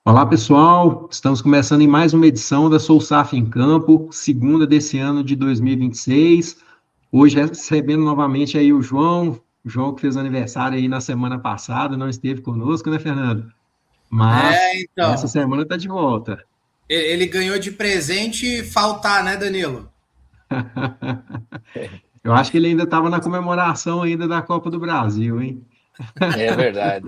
Olá, pessoal. Estamos começando em mais uma edição da Sou SAF em Campo, segunda desse ano de 2026. Hoje recebendo novamente aí o João que fez aniversário aí na semana passada, não esteve conosco, né, Fernando? Mas essa Então, semana está de volta. ele ganhou de presente faltar, né, Danilo? Eu acho que ele ainda estava na comemoração ainda da Copa do Brasil, hein? É verdade.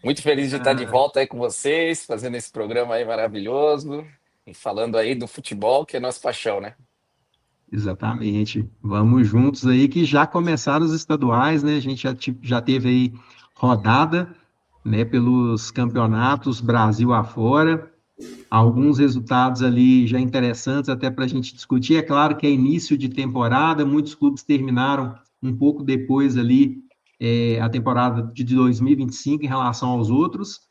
Muito feliz de estar de volta aí com vocês, fazendo esse programa aí maravilhoso e falando aí do futebol, que é nossa paixão, né? Exatamente. Vamos juntos aí que já começaram os estaduais, né? A gente já teve aí rodada, né, pelos campeonatos Brasil afora. Alguns resultados ali já interessantes até para a gente discutir. É claro que é início de temporada, muitos clubes terminaram um pouco depois ali a temporada de 2025 em relação aos outros.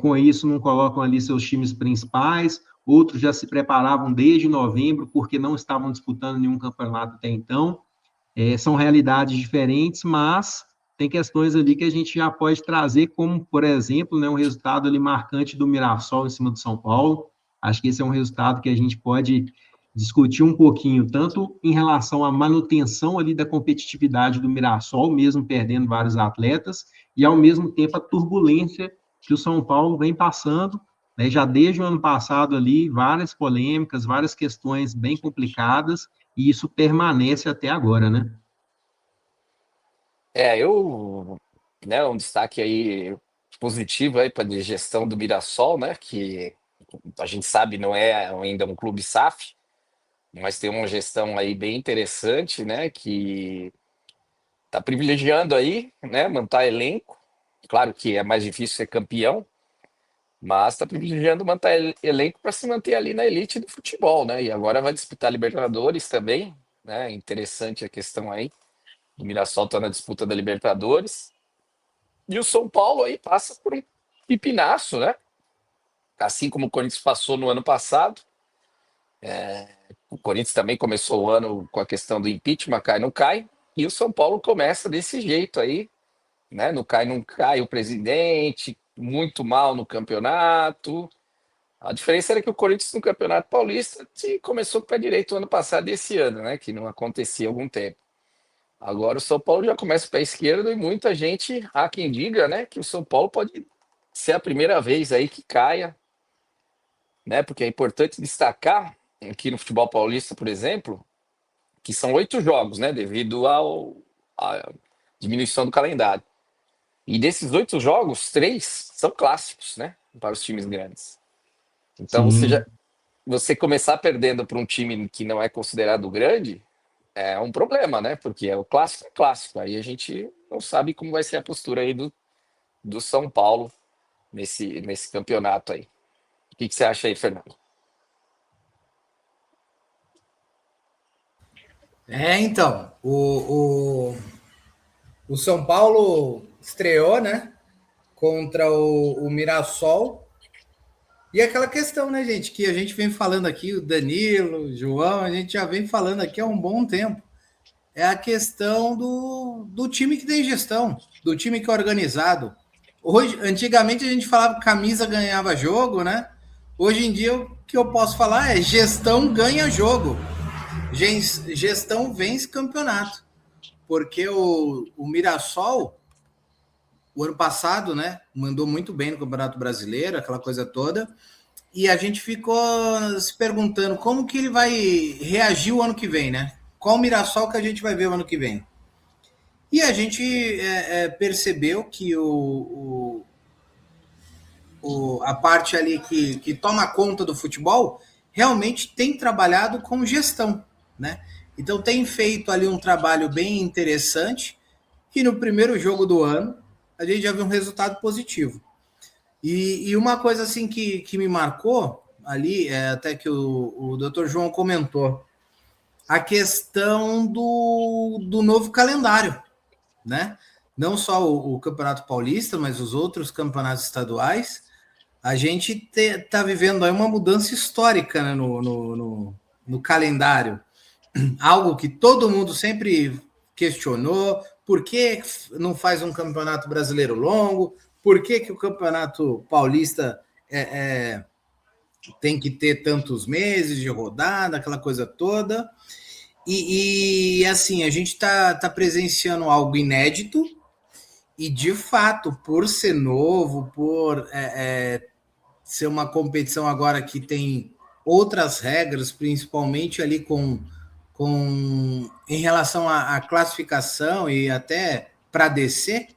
Com isso, não colocam ali seus times principais. Outros já se preparavam desde novembro, porque não estavam disputando nenhum campeonato até então. São realidades diferentes, mas tem questões ali que a gente já pode trazer, como, por exemplo, né, um resultado ali marcante do Mirassol em cima do São Paulo. Acho que esse é um resultado que a gente pode discutir um pouquinho, tanto em relação à manutenção ali da competitividade do Mirassol, mesmo perdendo vários atletas, e ao mesmo tempo a turbulência que o São Paulo vem passando, né, já desde o ano passado ali, várias polêmicas, várias questões bem complicadas, e isso permanece até agora, né? Um destaque aí positivo aí para a gestão do Mirassol, né? Que a gente sabe não é ainda um clube SAF, mas tem uma gestão aí bem interessante, né? Que está privilegiando aí, né? Montar elenco. Claro que é mais difícil ser campeão, mas está privilegiando montar elenco para se manter ali na elite do futebol, né? E agora vai disputar Libertadores também, né? Interessante a questão aí. O Mirassol está na disputa da Libertadores. E o São Paulo aí passa por um pipinaço, né? Assim como o Corinthians passou no ano passado. O Corinthians também começou o ano com a questão do impeachment, cai, não cai. E o São Paulo começa desse jeito aí, né? Não cai, não cai o presidente, muito mal no campeonato. A diferença era que o Corinthians no Campeonato Paulista começou com o pé direito o ano passado e esse ano, né? Que não acontecia há algum tempo. Agora o São Paulo já começa o pé esquerdo e muita gente, há quem diga, né, que o São Paulo pode ser a primeira vez aí que caia, né? Porque é importante destacar aqui no futebol paulista, por exemplo, que são 8 jogos, né? Devido à diminuição do calendário. E desses 8 jogos, 3 são clássicos, né? Para os times grandes. Então Sim, você começar perdendo para um time que não é considerado grande é um problema, né? Porque é o clássico é clássico. Aí a gente não sabe como vai ser a postura aí do São Paulo nesse campeonato aí. O que você acha aí, Fernando? Então, o São Paulo estreou, né, contra o Mirassol. E aquela questão, né, gente, que a gente vem falando aqui, o Danilo, o João, a gente já vem falando aqui há um bom tempo. É a questão do time que tem gestão, do time que é organizado. Hoje, antigamente a gente falava que camisa ganhava jogo, né? Hoje em dia o que eu posso falar é gestão ganha jogo. Gestão vence campeonato. Porque o Mirassol, o ano passado, né, mandou muito bem no Campeonato Brasileiro, aquela coisa toda. E a gente ficou se perguntando como que ele vai reagir o ano que vem, né? Qual o Mirassol que a gente vai ver o ano que vem? E a gente percebeu que a parte ali que toma conta do futebol realmente tem trabalhado com gestão, né? Então tem feito ali um trabalho bem interessante e no primeiro jogo do ano a gente já viu um resultado positivo. E uma coisa assim que me marcou ali, até que o Dr. João comentou, a questão do novo calendário, né? Não só o Campeonato Paulista, mas os outros campeonatos estaduais. A gente está vivendo aí uma mudança histórica, né, no calendário. Algo que todo mundo sempre questionou. Por que não faz um campeonato brasileiro longo? por que, que o Campeonato Paulista tem que ter tantos meses de rodada, aquela coisa toda. E assim, a gente está presenciando algo inédito, e de fato, por ser novo, por ser uma competição agora que tem outras regras, principalmente ali em relação à classificação e até para descer,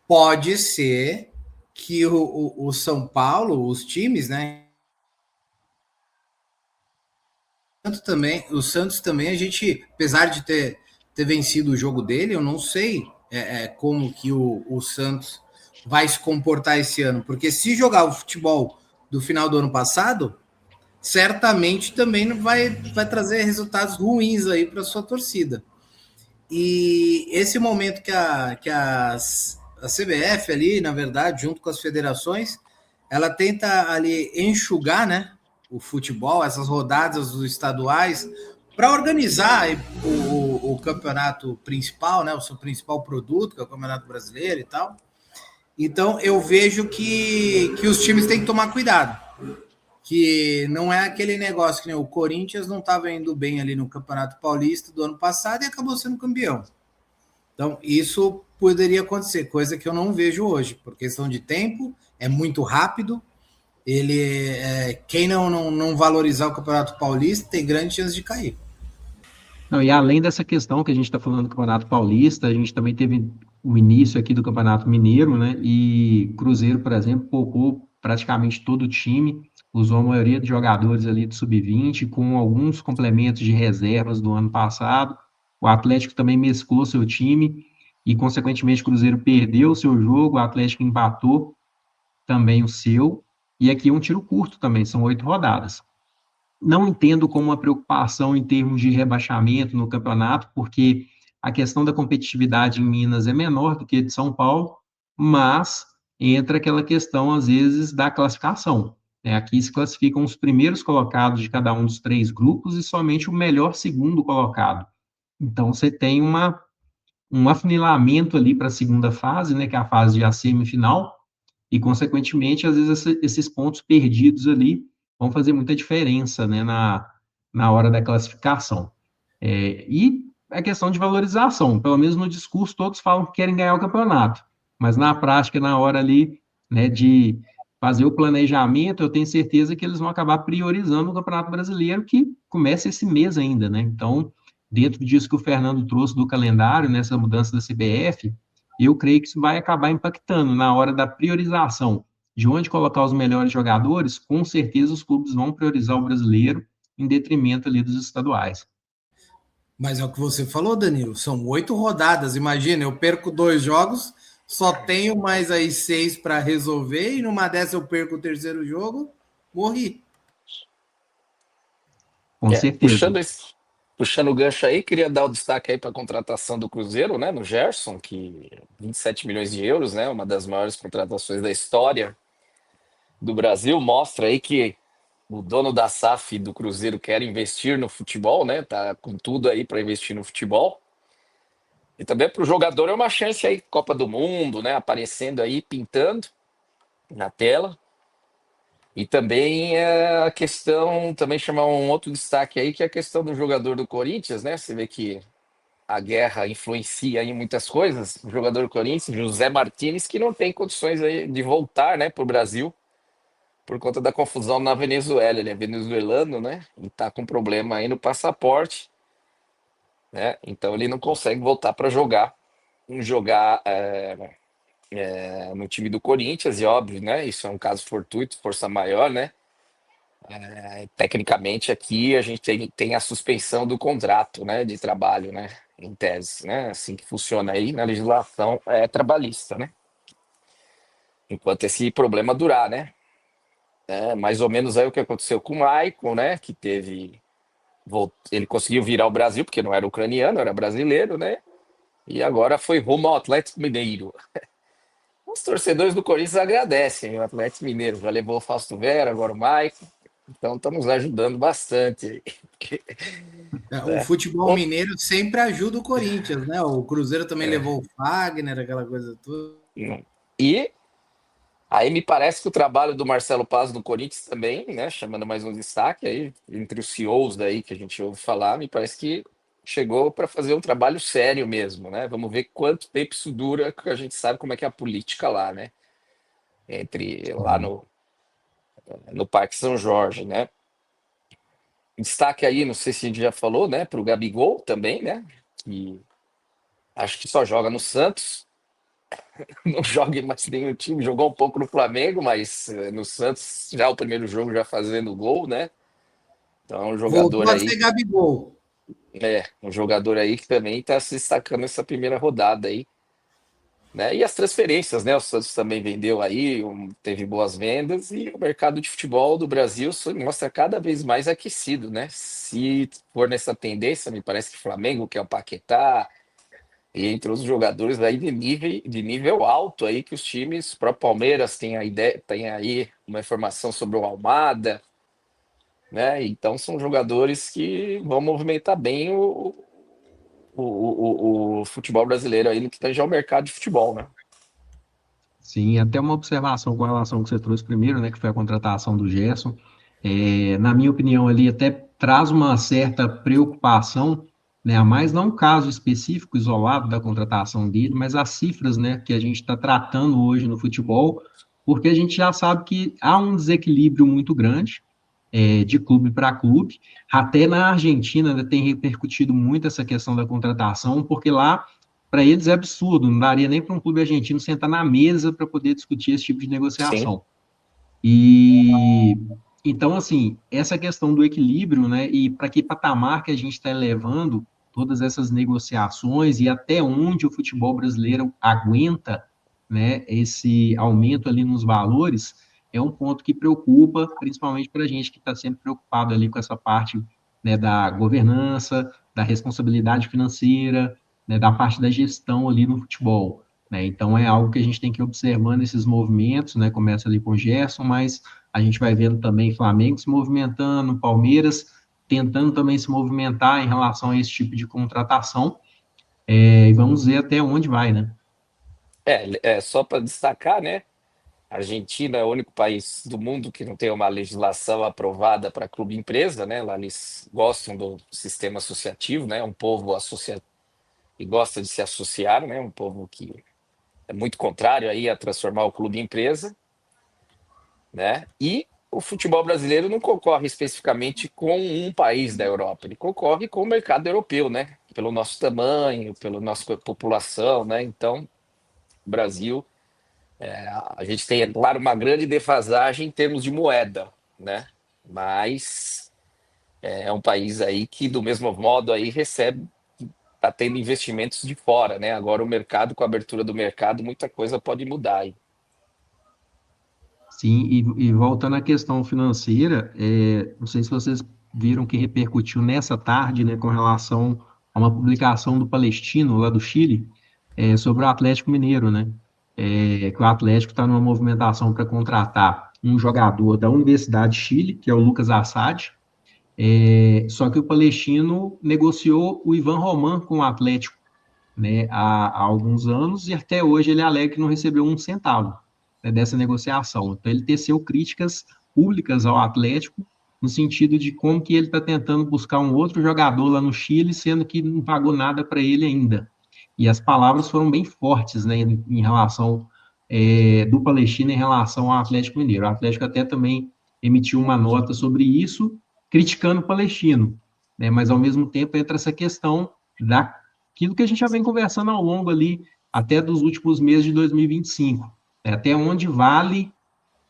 pode ser que o São Paulo, os times, né? O Santos também, a gente, apesar de ter vencido o jogo dele, eu não sei como que o Santos vai se comportar esse ano, porque se jogar o futebol do final do ano passado, certamente também vai trazer resultados ruins aí para sua torcida. E esse momento que a CBF ali, na verdade, junto com as federações, ela tenta ali enxugar, né, o futebol, essas rodadas dos estaduais, para organizar o campeonato principal, né, o seu principal produto, que é o Campeonato Brasileiro e tal. Então, eu vejo que os times têm que tomar cuidado, que não é aquele negócio que nem o Corinthians não estava indo bem ali no Campeonato Paulista do ano passado e acabou sendo campeão. Então, isso poderia acontecer, coisa que eu não vejo hoje, por questão de tempo, é muito rápido. Quem não valorizar o Campeonato Paulista tem grande chance de cair. Não, e além dessa questão que a gente está falando do Campeonato Paulista, a gente também teve o início aqui do Campeonato Mineiro, né? E Cruzeiro, por exemplo, poupou praticamente todo o time, usou a maioria dos jogadores ali do Sub-20, com alguns complementos de reservas do ano passado. O Atlético também mesclou seu time e, consequentemente, o Cruzeiro perdeu o seu jogo, o Atlético empatou também o seu. E aqui um tiro curto também, são 8 rodadas. Não entendo como uma preocupação em termos de rebaixamento no campeonato, porque a questão da competitividade em Minas é menor do que de São Paulo, mas entra aquela questão, às vezes, da classificação. Aqui se classificam os primeiros colocados de cada um dos 3 grupos e somente o melhor segundo colocado. Então, você tem um afunilamento ali para a segunda fase, né, que é a fase de a semifinal, e, consequentemente, às vezes esses pontos perdidos ali vão fazer muita diferença, né, na hora da classificação. E a questão de valorização, pelo menos no discurso todos falam que querem ganhar o campeonato, mas na prática, na hora ali, né, de fazer o planejamento, eu tenho certeza que eles vão acabar priorizando o Campeonato Brasileiro, que começa esse mês ainda, né? Então, dentro disso que o Fernando trouxe do calendário, nessa mudança da CBF, eu creio que isso vai acabar impactando na hora da priorização de onde colocar os melhores jogadores. Com certeza os clubes vão priorizar o brasileiro em detrimento ali dos estaduais. Mas é o que você falou, Danilo, são 8 rodadas, imagina, eu perco 2 jogos, só tenho mais aí 6 para resolver, e numa dessa eu perco o terceiro jogo, morri. Com certeza. Puxando o gancho aí, queria dar o destaque aí para a contratação do Cruzeiro, né, no Gerson, que 27 milhões de euros, né, uma das maiores contratações da história do Brasil, mostra aí que o dono da SAF do Cruzeiro quer investir no futebol, né, tá com tudo aí para investir no futebol. E também para o jogador é uma chance aí, Copa do Mundo, né, aparecendo aí, pintando na tela. E também a questão, também chamar um outro destaque aí, que é a questão do jogador do Corinthians, né? Você vê que a guerra influencia em muitas coisas. O jogador do Corinthians, José Martínez, que não tem condições aí de voltar, né, para o Brasil por conta da confusão na Venezuela. Ele é venezuelano, né? E tá com problema aí no passaporte, né? Então ele não consegue voltar para jogar no time do Corinthians, e óbvio, né? Isso é um caso fortuito, força maior, né? Tecnicamente aqui a gente tem a suspensão do contrato, né, de trabalho, né, em tese, né, assim que funciona aí na legislação trabalhista, né, enquanto esse problema durar, né, mais ou menos aí o que aconteceu com o Maicon, né, que ele conseguiu virar ao Brasil, porque não era ucraniano, era brasileiro, né, e agora foi rumo ao Atlético Mineiro. Os torcedores do Corinthians agradecem o Atlético Mineiro, já levou o Fausto Vera, agora o Maicon. Então estamos ajudando bastante. O futebol mineiro sempre ajuda o Corinthians, né? O Cruzeiro também É, levou o Fagner, aquela coisa toda. E aí me parece que o trabalho do Marcelo Paz no Corinthians também, né, chamando mais um destaque aí, entre os CEOs daí que a gente ouve falar, me parece que chegou para fazer um trabalho sério mesmo, né? Vamos ver quanto tempo isso dura, que a gente sabe como é que é a política lá, né? Entre lá no Parque São Jorge, né? Destaque aí, não sei se a gente já falou, né, para o Gabigol também, né? Que acho que só joga no Santos, não joga em mais nenhum time, jogou um pouco no Flamengo, mas no Santos já o primeiro jogo já fazendo gol, né? Então é Voltou a ser Gabigol. um jogador aí que também está se destacando nessa primeira rodada aí, né? E as transferências, né? O Santos também vendeu aí, teve boas vendas e o mercado de futebol do Brasil se mostra cada vez mais aquecido, né? Se for nessa tendência, me parece que o Flamengo, que é o Paquetá, e entre os jogadores aí de nível alto aí que os times, o próprio Palmeiras tem a ideia, tem aí uma informação sobre o Almada, né? Então são jogadores que vão movimentar bem o futebol brasileiro aí no que tange ao mercado de futebol, né? Sim, até uma observação com relação ao que você trouxe primeiro, né, que foi a contratação do Gerson. Na minha opinião, ali até traz uma certa preocupação, né, a mais não um caso específico, isolado da contratação dele, mas as cifras, né, que a gente está tratando hoje no futebol, porque a gente já sabe que há um desequilíbrio muito grande, de clube para clube. Até na Argentina, né, tem repercutido muito essa questão da contratação, porque lá para eles é absurdo, não daria nem para um clube argentino sentar na mesa para poder discutir esse tipo de Sim, negociação. E então, assim, essa questão do equilíbrio, né, e para que patamar que a gente está elevando todas essas negociações e até onde o futebol brasileiro aguenta, né, esse aumento ali nos valores, é um ponto que preocupa, principalmente para a gente que está sempre preocupado ali com essa parte, né, da governança, da responsabilidade financeira, né, da parte da gestão ali no futebol. Né? Então, é algo que a gente tem que ir observando esses movimentos, né? Começa ali com o Gerson, mas a gente vai vendo também Flamengo se movimentando, Palmeiras tentando também se movimentar em relação a esse tipo de contratação, e vamos ver até onde vai, né? só para destacar, né? A Argentina é o único país do mundo que não tem uma legislação aprovada para clube empresa, né? Lá eles gostam do sistema associativo, né? É um povo e gosta de se associar, né? Um povo que é muito contrário aí a transformar o clube em empresa, né? E o futebol brasileiro não concorre especificamente com um país da Europa, ele concorre com o mercado europeu, né? Pelo nosso tamanho, pela nossa população, né? Então, o Brasil, a gente tem, é claro, uma grande defasagem em termos de moeda, né? Mas é um país aí que, do mesmo modo, aí recebe, está tendo investimentos de fora, né? Agora o mercado, com a abertura do mercado, muita coisa pode mudar aí. Sim, e voltando à questão financeira, não sei se vocês viram que repercutiu nessa tarde, né, com relação a uma publicação do Palestino, lá do Chile, sobre o Atlético Mineiro, né? Que o Atlético está numa movimentação para contratar um jogador da Universidade de Chile, que é o Lucas Assad, só que o Palestino negociou o Ivan Roman com o Atlético, né, há alguns anos, e até hoje ele alega que não recebeu um centavo, né, dessa negociação. Então, ele teceu críticas públicas ao Atlético, no sentido de como que ele está tentando buscar um outro jogador lá no Chile, sendo que não pagou nada para ele ainda. E as palavras foram bem fortes, né, em relação do Palestino em relação ao Atlético Mineiro. O Atlético até também emitiu uma nota sobre isso, criticando o Palestino, né, mas ao mesmo tempo entra essa questão daquilo que a gente já vem conversando ao longo ali, até dos últimos meses de 2025, né, até onde vale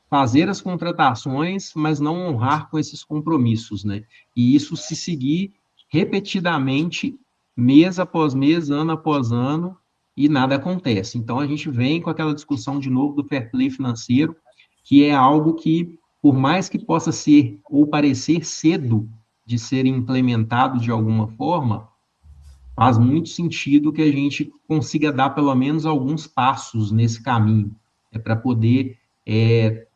fazer as contratações, mas não honrar com esses compromissos, né? E isso se seguir repetidamente, mês após mês, ano após ano, e nada acontece. Então a gente vem com aquela discussão de novo do fair play financeiro, que é algo que, por mais que possa ser ou parecer cedo de ser implementado de alguma forma, faz muito sentido que a gente consiga dar pelo menos alguns passos nesse caminho, para poder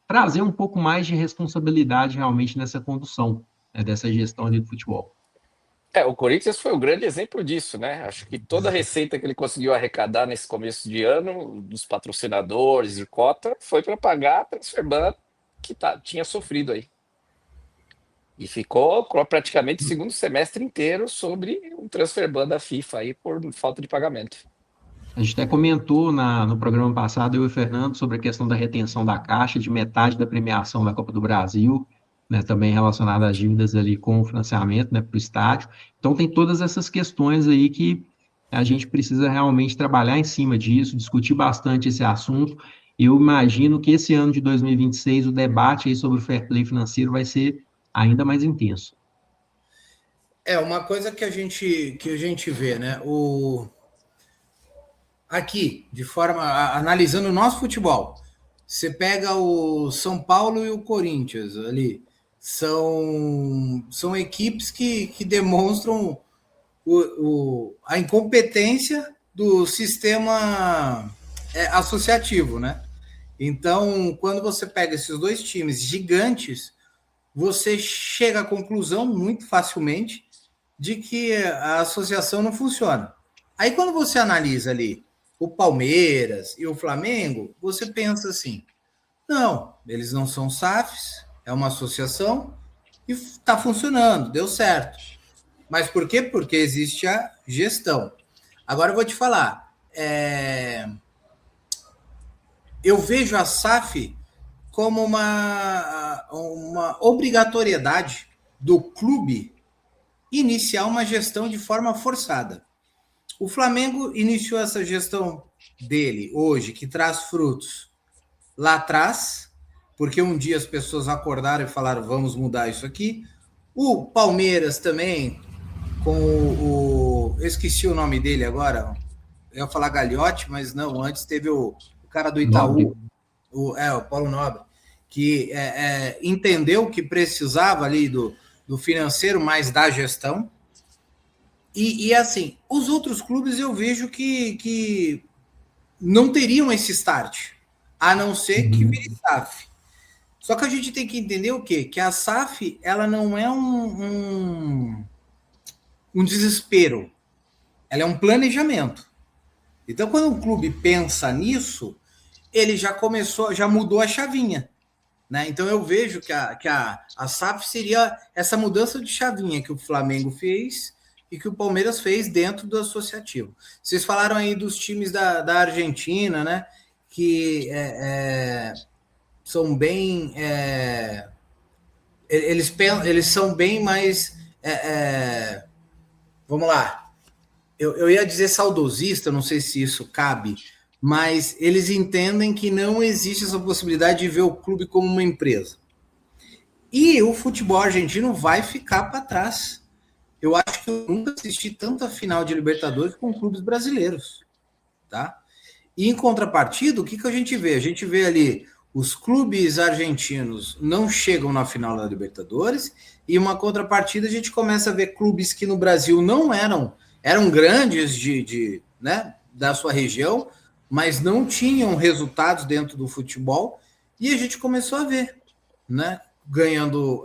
trazer um pouco mais de responsabilidade realmente nessa condução, dessa gestão ali do futebol. O Corinthians foi o grande exemplo disso, né? Acho que toda a receita que ele conseguiu arrecadar nesse começo de ano, dos patrocinadores e cota, foi para pagar a transferban que tinha sofrido aí. E ficou praticamente o segundo semestre inteiro sobre um transferban da FIFA aí por falta de pagamento. A gente até comentou no programa passado, eu e o Fernando, sobre a questão da retenção da Caixa, de metade da premiação da Copa do Brasil, né, também relacionada às dívidas ali com o financiamento, né, para o estádio. Então, tem todas essas questões aí que a gente precisa realmente trabalhar em cima disso, discutir bastante esse assunto. Eu imagino que esse ano de 2026 o debate aí sobre o fair play financeiro vai ser ainda mais intenso. Uma coisa que a gente vê, né? Aqui, analisando o nosso futebol, você pega o São Paulo e o Corinthians ali, são equipes que demonstram a incompetência do sistema associativo, né? Então, quando você pega esses dois times gigantes, você chega à conclusão muito facilmente de que a associação não funciona. Aí, quando você analisa ali o Palmeiras e o Flamengo, você pensa assim: não, eles não são SAFs, é uma associação e está funcionando, deu certo. Mas por quê? Porque existe a gestão. Agora eu vou te falar, eu vejo a SAF como uma obrigatoriedade do clube iniciar uma gestão de forma forçada. O Flamengo iniciou essa gestão dele hoje, que traz frutos lá atrás, porque um dia as pessoas acordaram e falaram, vamos mudar isso aqui. O Palmeiras também, eu esqueci o nome dele agora, eu ia falar Gagliotti, mas não, antes teve o cara do Itaú, o Paulo Nobre, que entendeu que precisava ali do financeiro, mais da gestão. E assim, os outros clubes eu vejo que não teriam esse start, a não ser que vire SAF. Só que a gente tem que entender o quê? Que a SAF, ela não é um desespero, ela é um planejamento. Então, quando um clube pensa nisso, ele já mudou a chavinha. Né? Então, eu vejo que a SAF seria essa mudança de chavinha que o Flamengo fez e que o Palmeiras fez dentro do associativo. Vocês falaram aí dos times da Argentina, né? Que são bem... eles são bem mais... vamos lá. Eu ia dizer saudosista, não sei se isso cabe, mas eles entendem que não existe essa possibilidade de ver o clube como uma empresa. E o futebol argentino vai ficar para trás. Eu acho que eu nunca assisti tanta final de Libertadores com clubes brasileiros. Tá? E em contrapartida, o que a gente vê? A gente vê ali os clubes argentinos não chegam na final da Libertadores, e uma contrapartida a gente começa a ver clubes que no Brasil não eram grandes né, da sua região, mas não tinham resultados dentro do futebol, e a gente começou a ver, né, ganhando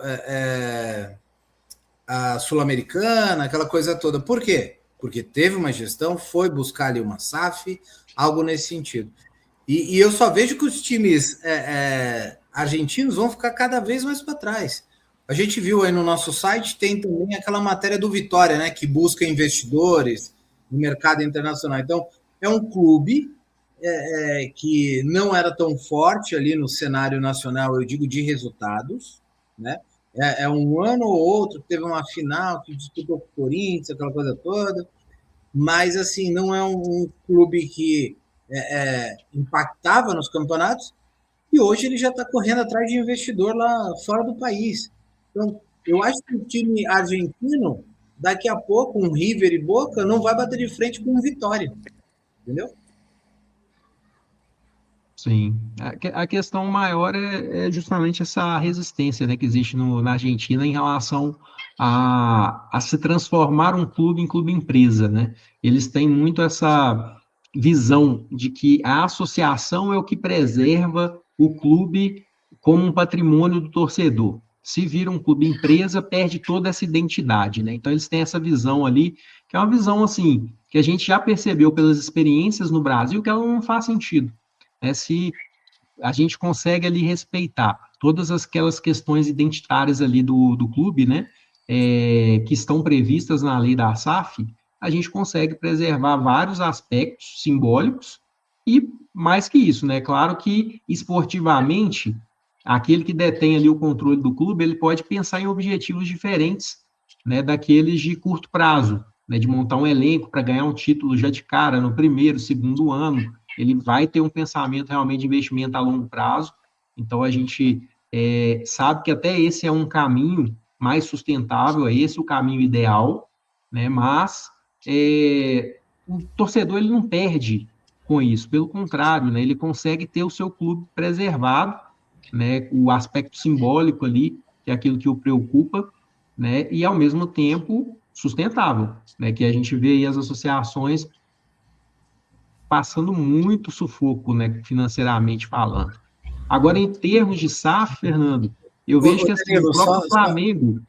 a Sul-Americana, aquela coisa toda. Por quê? Porque teve uma gestão, foi buscar ali uma SAF, algo nesse sentido. E eu só vejo que os times argentinos vão ficar cada vez mais para trás. A gente viu aí no nosso site, tem também aquela matéria do Vitória, né, que busca investidores no mercado internacional. Então, é um clube que não era tão forte ali no cenário nacional, eu digo, de resultados, né? Um ano ou outro, teve uma final que disputou com o Corinthians, aquela coisa toda, mas, assim, não é um clube que impactava nos campeonatos, e hoje ele já está correndo atrás de investidor lá fora do país. Então, eu acho que o time argentino, daqui a pouco, um River e Boca, não vai bater de frente com um Vitória, entendeu? Sim, a questão maior é justamente essa resistência, né, que existe na Argentina em relação a se transformar um clube em clube empresa, né? Eles têm muito essa visão de que a associação é o que preserva o clube como um patrimônio do torcedor. se vira um clube empresa, perde toda essa identidade, né? Então eles têm essa visão ali, que é uma visão assim, que a gente já percebeu pelas experiências no Brasil, que ela não faz sentido. Né? Se a gente consegue ali respeitar todas aquelas questões identitárias ali do clube, né? Que estão previstas na lei da SAF, a gente consegue preservar vários aspectos simbólicos e mais que isso, né? Claro que esportivamente, aquele que detém ali o controle do clube, ele pode pensar em objetivos diferentes, né, daqueles de curto prazo, né, de montar um elenco para ganhar um título já de cara no primeiro, segundo ano. Ele vai ter um pensamento realmente de investimento a longo prazo. Então a gente sabe que até esse é um caminho mais sustentável, é esse o caminho ideal, né? Mas o torcedor ele não perde com isso, pelo contrário, né? Ele consegue ter o seu clube preservado, né? O aspecto simbólico ali, que é aquilo que o preocupa, né? E ao mesmo tempo sustentável, né? Que a gente vê aí as associações passando muito sufoco, né? Financeiramente falando. Agora, em termos de SAF, Fernando, eu vejo que assim, o Danilo, próprio Flamengo.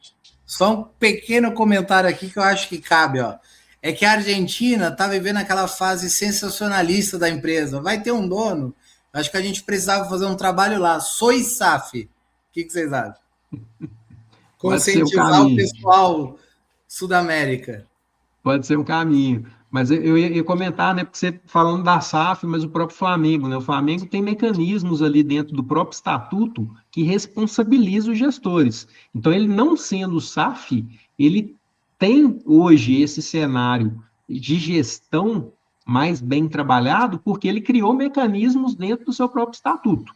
só um pequeno comentário aqui que eu acho que cabe, ó. É que a Argentina está vivendo aquela fase sensacionalista da empresa. Vai ter um dono. Acho que a gente precisava fazer um trabalho lá. Soy SAF. O que vocês acham? Pode ser o Conscientizar o caminho. pessoal Sudamérica. Pode ser um caminho. Mas eu ia comentar, né, porque você falando da SAF, mas o próprio Flamengo, né? O Flamengo tem mecanismos ali dentro do próprio estatuto que responsabiliza os gestores. Então, ele não sendo SAF, ele tem hoje esse cenário de gestão mais bem trabalhado, porque ele criou mecanismos dentro do seu próprio estatuto.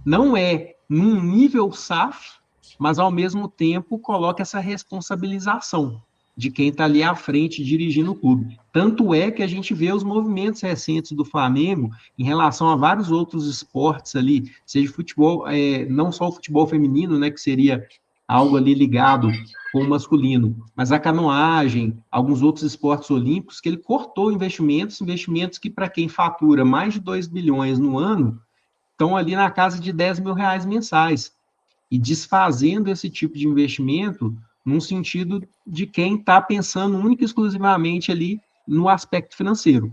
Não é num nível SAF, mas ao mesmo tempo coloca essa responsabilização de quem está ali à frente dirigindo o clube. Tanto é que a gente vê os movimentos recentes do Flamengo em relação a vários outros esportes ali, seja futebol, não só o futebol feminino, né, que seria algo ali ligado com o masculino, mas a canoagem, alguns outros esportes olímpicos, que ele cortou investimentos que para quem fatura mais de 2 bilhões no ano, estão ali na casa de 10 mil reais mensais e desfazendo esse tipo de investimento num sentido de quem está pensando única e exclusivamente ali no aspecto financeiro.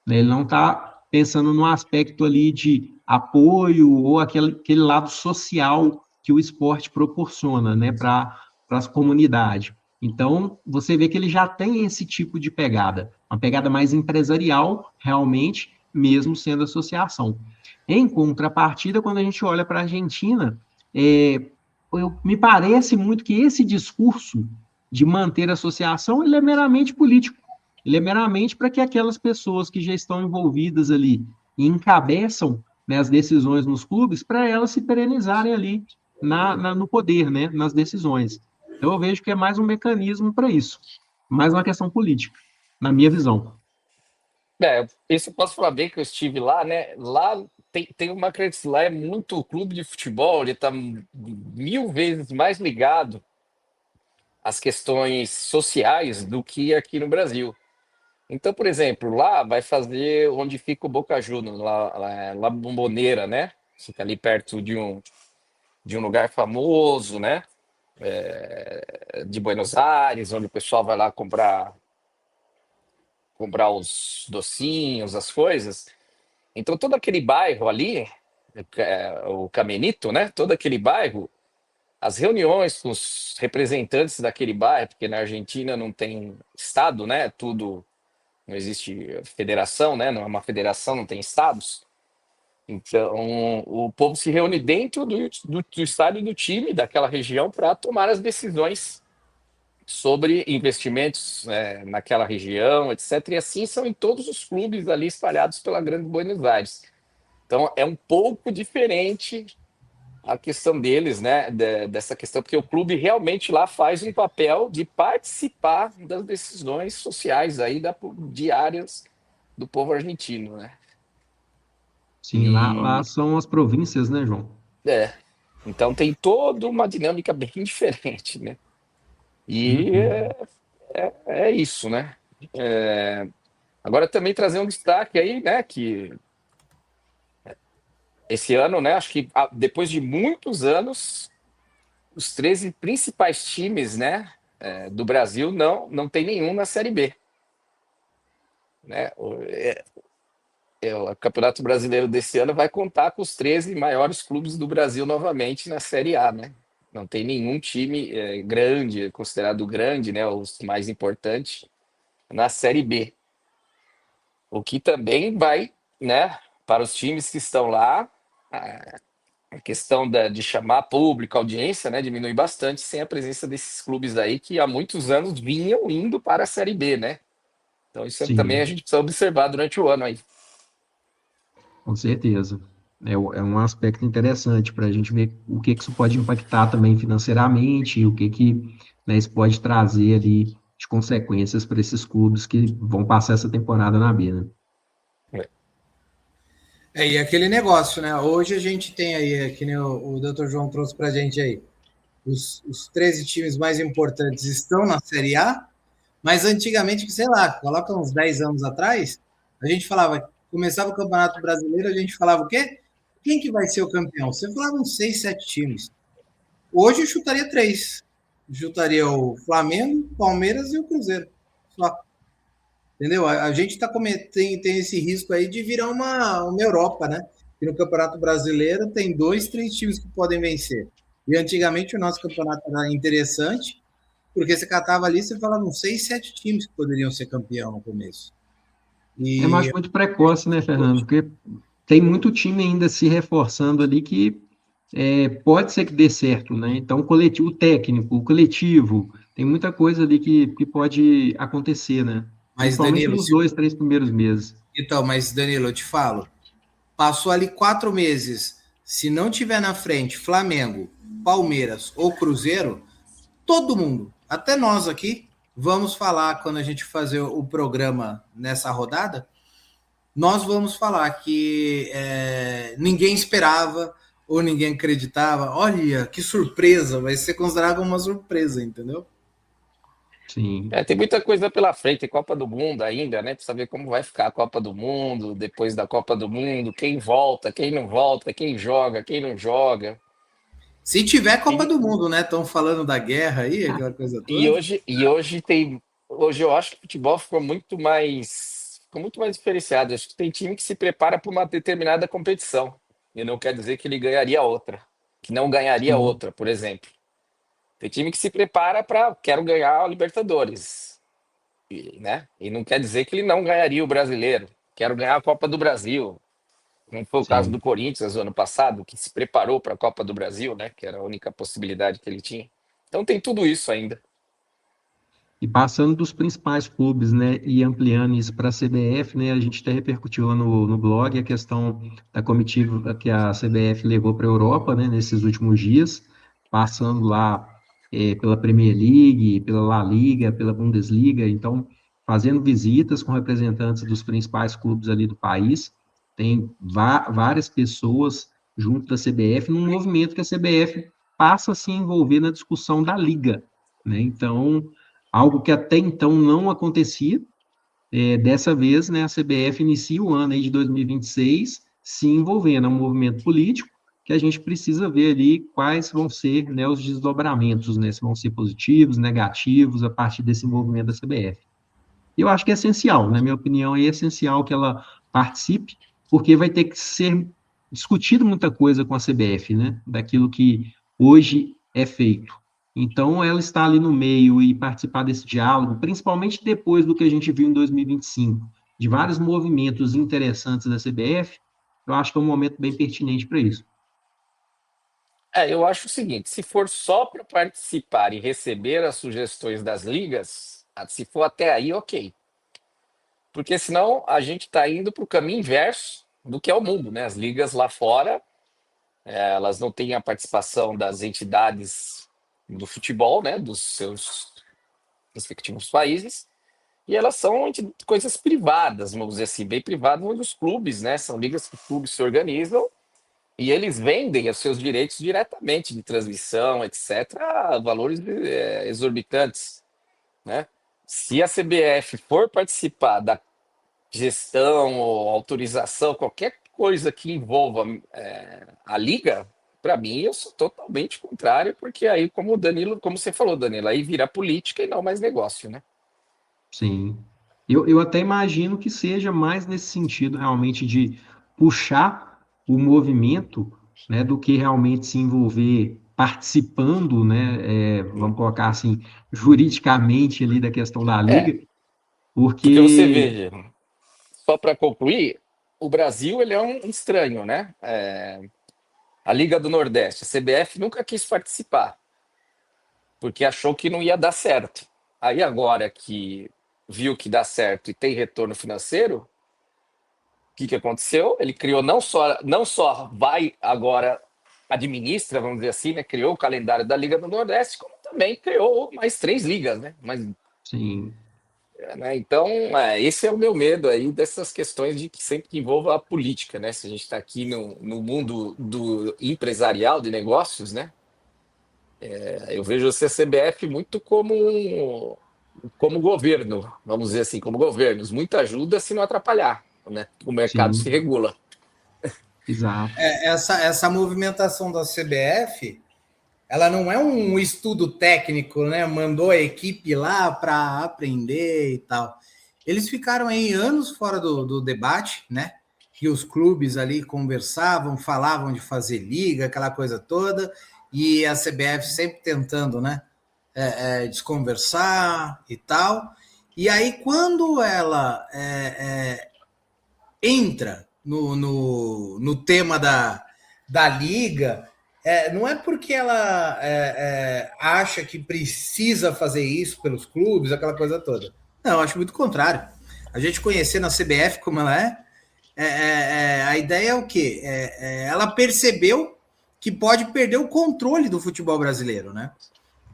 Né? Ele não está pensando no aspecto ali de apoio ou aquele lado social que o esporte proporciona, né, para as comunidades. Então, você vê que ele já tem esse tipo de pegada, uma pegada mais empresarial, realmente, mesmo sendo associação. Em contrapartida, quando a gente olha para a Argentina, me parece muito que esse discurso de manter a associação ele é meramente político. Ele é meramente para que aquelas pessoas que já estão envolvidas ali e encabeçam, né, as decisões nos clubes, para elas se perenizarem ali no poder, né, nas decisões. Então eu vejo que é mais um mecanismo para isso, mais uma questão política, na minha visão. Isso eu posso falar bem que eu estive lá, né? Lá tem uma crença, lá é muito o clube de futebol, ele está 1000 vezes mais ligado às questões sociais do que aqui no Brasil. Então, por exemplo, lá vai fazer onde fica o Boca Juniors, lá Bombonera, né? Fica ali perto de um lugar famoso, né? De Buenos Aires, onde o pessoal vai lá comprar os docinhos, as coisas. Então, todo aquele bairro ali, o Caminito, né? Todo aquele bairro, as reuniões com os representantes daquele bairro, porque na Argentina não tem estado, né? Tudo, não existe federação, né? Não é uma federação, não tem estados. Então, o povo se reúne dentro do estádio do time, daquela região, para tomar as decisões sobre investimentos naquela região, etc. E assim são em todos os clubes ali espalhados pela Grande Buenos Aires. Então, é um pouco diferente a questão deles, né? Dessa questão, porque o clube realmente lá faz um papel de participar das decisões sociais aí diárias do povo argentino, né? Sim, lá E são as províncias, né, João? é, então tem toda uma dinâmica bem diferente, né? E Uhum. é isso, né? Agora também trazer um destaque aí, né? Que esse ano, né? Acho que depois de muitos anos os 13 principais times, né, do Brasil não tem nenhum na Série B, né? O Campeonato Brasileiro desse ano vai contar com os 13 maiores clubes do Brasil novamente na Série A, né? Não tem nenhum time grande, considerado grande, né, os mais importantes, na Série B. O que também vai, né, para os times que estão lá, a questão de chamar público, audiência, né, diminui bastante sem a presença desses clubes aí que há muitos anos vinham indo para a Série B, né? Então isso também a Sim, gente precisa observar durante o ano aí. com certeza. É um aspecto interessante para a gente ver o que que isso pode impactar também financeiramente e o que que, né, isso pode trazer ali de consequências para esses clubes que vão passar essa temporada na B, né? E aquele negócio, né? Hoje a gente tem aí, que nem o Dr. João trouxe para a gente aí, os 13 times mais importantes estão na Série A, mas antigamente, sei lá, coloca uns 10 anos atrás, a gente falava, começava o Campeonato Brasileiro, a gente falava o quê? Quem que vai ser o campeão? Você falava uns 6, 7 times. Hoje eu chutaria 3. Chutaria o Flamengo, o Palmeiras e o Cruzeiro. Só. Entendeu? A gente tem esse risco aí de virar uma Europa, né? E no Campeonato Brasileiro tem 2, 3 times que podem vencer. E antigamente o nosso campeonato era interessante, porque você catava ali, você falava uns 6, 7 times que poderiam ser campeão no começo. É mais E muito precoce, né, Fernando? Porque tem muito time ainda se reforçando ali que pode ser que dê certo, né? Então, o técnico, o coletivo, tem muita coisa ali que pode acontecer, né? mas Principalmente Danilo, nos 2, 3 primeiros meses. mas Danilo, eu te falo, passou ali 4 meses. Se não tiver na frente Flamengo, Palmeiras ou Cruzeiro, todo mundo, até nós aqui, vamos falar quando a gente fazer o programa nessa rodada. Nós vamos falar que ninguém esperava ou ninguém acreditava. Olha, que surpresa! Vai ser considerado uma surpresa, entendeu? Sim. Tem muita coisa pela frente, tem Copa do Mundo ainda, né? Para saber como vai ficar a Copa do Mundo, depois da Copa do Mundo, quem volta, quem não volta, quem joga, quem não joga. Se tiver Copa E, do Mundo, né? Estão falando da guerra aí, aquela coisa e toda. hoje, e hoje tem. Hoje eu acho que o futebol ficou muito mais diferenciado. Acho que tem time que se prepara para uma determinada competição. E não quer dizer que ele ganharia outra. Que não ganharia Sim. outra, por exemplo. Tem time que se prepara para quero ganhar a Libertadores. Né? E não quer dizer que ele não ganharia o brasileiro. Quero ganhar a Copa do Brasil. Como foi o caso do Sim. Corinthians no ano passado, que se preparou para a Copa do Brasil, né? Que era a única possibilidade que ele tinha. Então tem tudo isso ainda. E passando dos principais clubes, né, e ampliando isso para a CBF, né, a gente até repercutiu lá no blog a questão da comitiva que a CBF levou para a Europa, né, nesses últimos dias, passando lá pela Premier League, pela La Liga, pela Bundesliga, então fazendo visitas com representantes dos principais clubes ali do país. Tem várias pessoas junto da CBF, num movimento que a CBF passa a se envolver na discussão da liga, né? Então algo que até então não acontecia. Dessa vez, né, a CBF inicia o ano aí de 2026 se envolvendo, é um movimento político que a gente precisa ver ali quais vão ser, né, os desdobramentos, né, se vão ser positivos, negativos, a partir desse envolvimento da CBF. E eu acho que é essencial, na minha opinião, é essencial que ela participe, porque vai ter que ser discutido muita coisa com a CBF, né, daquilo que hoje é feito. Então, ela está ali no meio e participar desse diálogo, principalmente depois do que a gente viu em 2025, de vários movimentos interessantes da CBF, eu acho que é um momento bem pertinente para isso. Eu acho o seguinte: se for só para participar e receber as sugestões das ligas, se for até aí, ok. Porque senão a gente está indo para o caminho inverso do que é o mundo, né? As ligas lá fora, elas não têm a participação das entidades do futebol, né? Dos seus respectivos países. E elas são coisas privadas, vamos dizer assim, bem privadas, onde os clubes, né? São ligas que os clubes se organizam e eles vendem os seus direitos diretamente de transmissão, etc., a valores exorbitantes, né? Se a CBF for participar da gestão ou autorização, qualquer coisa que envolva a liga, Para mim, eu sou totalmente contrário, porque aí, como o Danilo, como você falou, Danilo, aí vira política e não mais negócio, né? Sim. Eu até imagino que seja mais nesse sentido, realmente, de puxar o movimento, né, do que realmente se envolver participando, né, vamos colocar assim, juridicamente ali da questão da É, liga, porque você porque, veja, só para concluir, o Brasil ele é um estranho, né? A Liga do Nordeste, a CBF nunca quis participar, porque achou que não ia dar certo. Aí agora que viu que dá certo e tem retorno financeiro, o que aconteceu? Ele criou não só vai agora administra, vamos dizer assim, né? Criou o calendário da Liga do Nordeste, como também criou mais 3 ligas, né? sim, Né? Então, esse é o meu medo aí dessas questões de que sempre que envolva a política, né? Se a gente está aqui no mundo do empresarial de negócios, né? Eu vejo a CBF muito como governo, vamos dizer assim, como governos. Muita ajuda se não atrapalhar, né? O mercado se sim, regula. exato, Essa movimentação da CBF, ela não é um estudo técnico, né? Mandou a equipe lá para aprender e tal. Eles ficaram aí anos fora do debate, né? Que os clubes ali conversavam, falavam de fazer liga, aquela coisa toda, e a CBF sempre tentando, né? Desconversar e tal. E aí, quando ela entra no tema da liga, não é porque ela acha que precisa fazer isso pelos clubes, aquela coisa toda. Não, eu acho muito contrário. A gente conhecendo a CBF como ela a ideia é o quê? Ela percebeu que pode perder o controle do futebol brasileiro, né?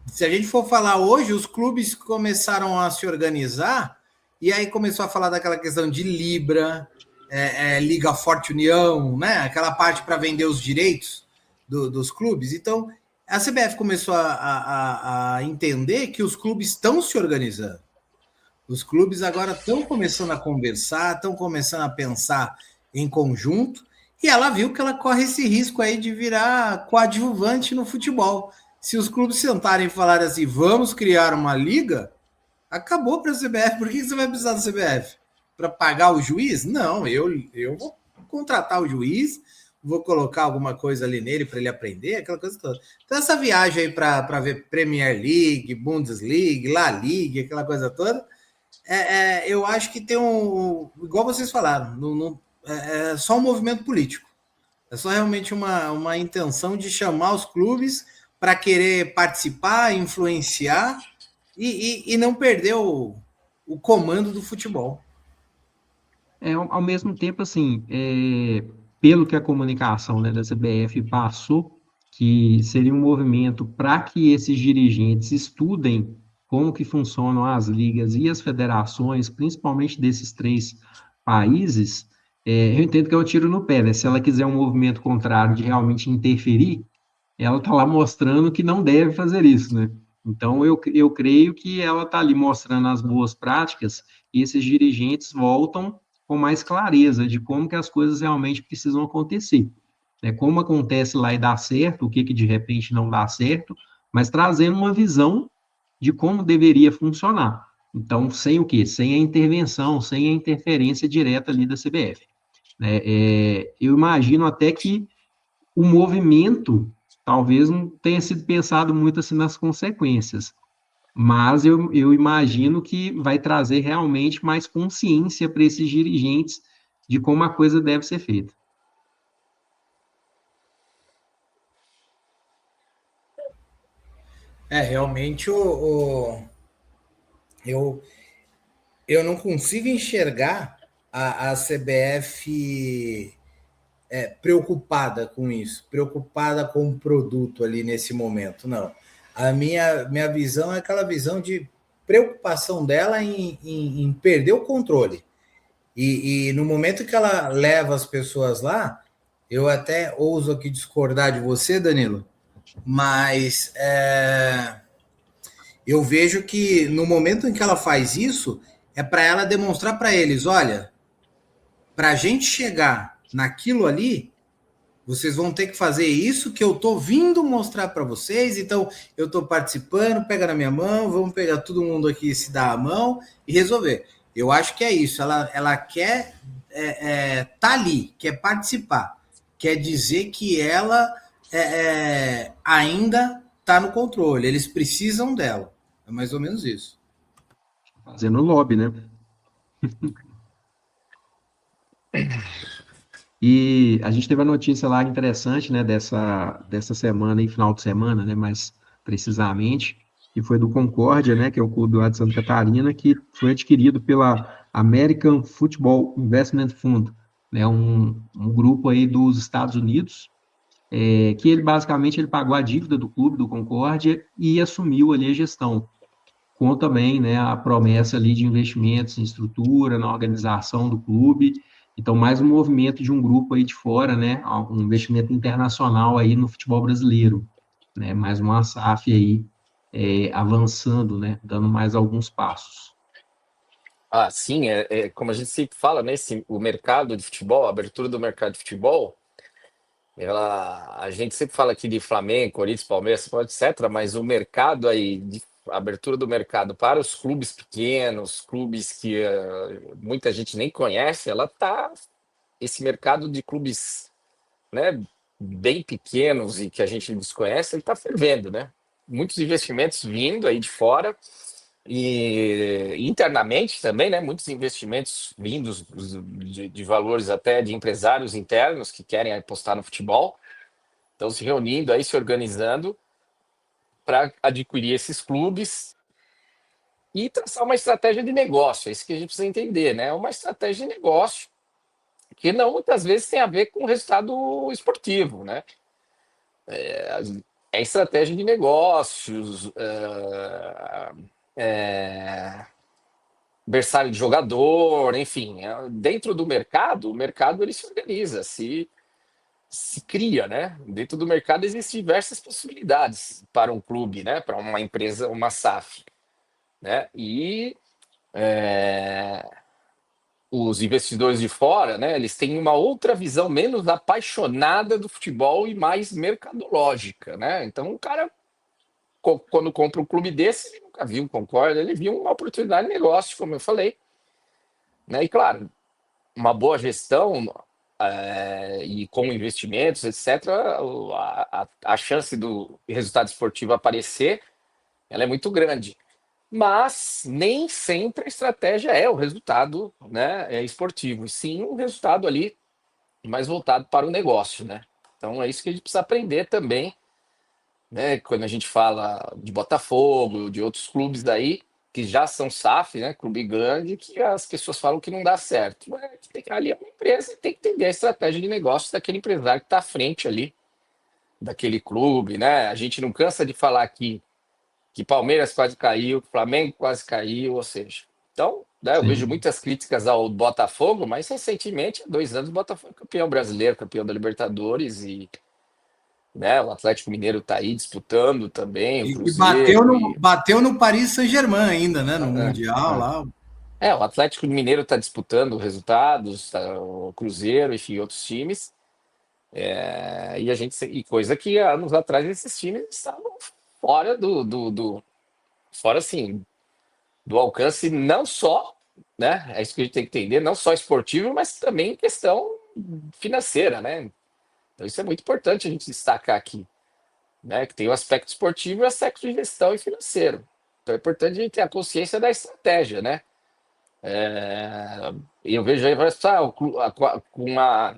Se a gente for falar hoje, os clubes começaram a se organizar e aí começou a falar daquela questão de Libra, Liga Forte União, né? Aquela parte para vender os direitos dos clubes. Então, a CBF começou a entender que os clubes estão se organizando. Os clubes agora estão começando a conversar, estão começando a pensar em conjunto, e ela viu que ela corre esse risco aí de virar coadjuvante no futebol. Se os clubes sentarem e falarem assim, vamos criar uma liga, acabou para a CBF. Por que você vai precisar da CBF? Para pagar o juiz? Não, eu vou contratar o juiz, vou colocar alguma coisa ali nele para ele aprender, aquela coisa toda. Então, essa viagem aí para ver Premier League, Bundesliga, La Liga, aquela coisa toda, eu acho que tem igual vocês falaram, é só um movimento político. É só realmente uma intenção de chamar os clubes para querer participar, influenciar e não perder o comando do futebol. ao mesmo tempo, assim, pelo que a comunicação, né, da CBF passou, que seria um movimento para que esses dirigentes estudem como que funcionam as ligas e as federações, principalmente desses 3 países, eu entendo que é um tiro no pé, né? Se ela quiser um movimento contrário de realmente interferir, ela está lá mostrando que não deve fazer isso, né? Então, eu creio que ela está ali mostrando as boas práticas e esses dirigentes voltam com mais clareza de como que as coisas realmente precisam acontecer. Né? Como acontece lá e dá certo, o que de repente não dá certo, mas trazendo uma visão de como deveria funcionar. Então, sem o quê? Sem a intervenção, sem a interferência direta ali da CBF. Né? Eu imagino até que o movimento talvez não tenha sido pensado muito assim nas consequências, mas eu imagino que vai trazer realmente mais consciência para esses dirigentes de como a coisa deve ser feita. Realmente eu, eu não consigo enxergar a CBF preocupada com isso, preocupada com o produto ali nesse momento, não. A minha visão é aquela visão de preocupação dela em perder o controle. E no momento que ela leva as pessoas lá, eu até ouso aqui discordar de você, Danilo, mas eu vejo que no momento em que ela faz isso, é para ela demonstrar para eles: olha, para a gente chegar naquilo ali, Vocês vão ter que fazer isso que eu estou vindo mostrar para vocês. Então, eu estou participando, pega na minha mão, vamos pegar todo mundo aqui, se dar a mão e resolver. Eu acho que é isso. Ela quer tá ali, quer participar, quer dizer que ela ainda está no controle. Eles precisam dela. É mais ou menos isso. Fazendo lobby, né? E a gente teve a notícia lá interessante, né, dessa semana, e final de semana, né, mais precisamente, que foi do Concórdia, né, que é o clube lá de Santa Catarina, que foi adquirido pela American Football Investment Fund, né, um grupo aí dos Estados Unidos, que ele basicamente ele pagou a dívida do clube, do Concórdia, e assumiu ali a gestão, com também, né, a promessa ali de investimentos em estrutura, na organização do clube. Então, mais um movimento de um grupo aí de fora, né, um investimento internacional aí no futebol brasileiro, né, mais uma SAF aí avançando, né, dando mais alguns passos. Ah, sim, como a gente sempre fala, né? O mercado de futebol, a abertura do mercado de futebol, a gente sempre fala aqui de Flamengo, Corinthians, Palmeiras, etc., mas o mercado aí, a abertura do mercado para os clubes pequenos, clubes que muita gente nem conhece, esse mercado de clubes, né, bem pequenos e que a gente desconhece, ele está fervendo, né? Muitos investimentos vindo aí de fora e internamente também, né? Muitos investimentos vindos de valores até de empresários internos que querem apostar no futebol, estão se reunindo aí, se organizando para adquirir esses clubes e traçar uma estratégia de negócio. É isso que a gente precisa entender, né? Uma estratégia de negócio que não muitas vezes tem a ver com o resultado esportivo, né? É estratégia de negócios, berçário de jogador, enfim, dentro do mercado, o mercado ele se organiza, se cria, né? Dentro do mercado existem diversas possibilidades para um clube, né? Para uma empresa, uma SAF, né? E os investidores de fora, né? Eles têm uma outra visão menos apaixonada do futebol e mais mercadológica, né? Então, o cara, quando compra um clube desse, ele nunca viu um Concórdia, ele viu uma oportunidade de negócio, como eu falei, né? E claro, uma boa gestão e com investimentos, etc., a chance do resultado esportivo aparecer, ela é muito grande. Mas nem sempre a estratégia é o resultado, né, esportivo, e sim um resultado ali mais voltado para o negócio, né? Então é isso que a gente precisa aprender também, né? Quando a gente fala de Botafogo, de outros clubes daí, que já são SAF, né? Clube grande, que as pessoas falam que não dá certo. Mas ali é uma empresa e tem que entender a estratégia de negócio daquele empresário que está à frente ali, daquele clube, né? A gente não cansa de falar aqui que Palmeiras quase caiu, Flamengo quase caiu, ou seja. Então, né, eu vejo Sim. muitas críticas ao Botafogo, mas recentemente, há 2 anos, o Botafogo é campeão brasileiro, campeão da Libertadores, e né, o Atlético Mineiro está aí disputando também, o E Cruzeiro. bateu no Paris Saint-Germain ainda, né? No Mundial É. lá. O Atlético Mineiro está disputando resultados, o Cruzeiro, enfim, outros times. E coisa que há anos atrás esses times estavam fora fora assim, do alcance não só, né? É isso que a gente tem que entender, não só esportivo, mas também questão financeira, né? Então isso é muito importante a gente destacar aqui, né? Que tem o aspecto esportivo e o aspecto de gestão e financeiro. Então é importante a gente ter a consciência da estratégia, né? E eu vejo aí com a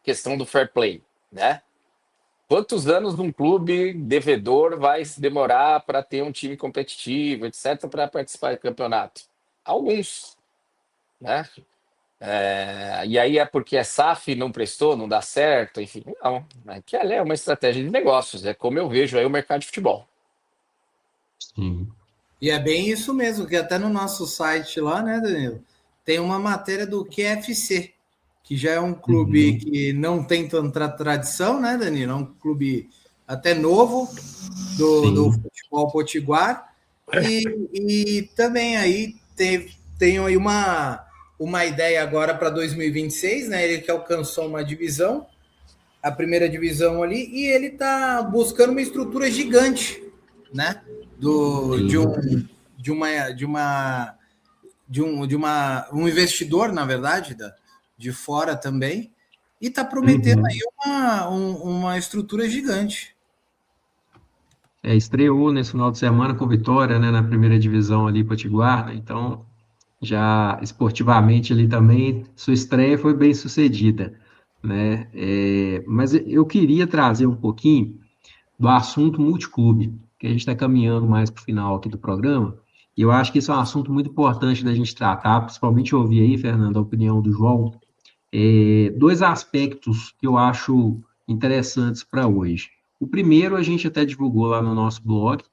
questão do fair play, né? Quantos anos um clube devedor vai se demorar para ter um time competitivo, etc., para participar do campeonato? Alguns, né? E aí é porque a SAF não prestou, não dá certo, enfim. Não, é que ela é uma estratégia de negócios, é como eu vejo aí o mercado de futebol. Sim. E é bem isso mesmo, que até no nosso site lá, né, Danilo, tem uma matéria do QFC, que já é um clube Uhum. que não tem tanta tradição, né, Danilo? É um clube até novo do Sim. futebol potiguar. E também aí tem aí uma ideia agora para 2026, né? Ele que alcançou uma divisão. a primeira divisão ali, e ele está buscando uma estrutura gigante, né? Um investidor, na verdade, de fora também, e está prometendo aí uma estrutura gigante. Estreou nesse final de semana com vitória, né, na primeira divisão ali, Potiguar, né? Então, já esportivamente ali também, sua estreia foi bem sucedida, né? Mas eu queria trazer um pouquinho do assunto multiclube, que a gente está caminhando mais para o final aqui do programa, e eu acho que isso é um assunto muito importante da gente tratar, principalmente ouvir aí, Fernando, a opinião do João. Dois aspectos que eu acho interessantes para hoje. O primeiro a gente até divulgou lá no nosso blog,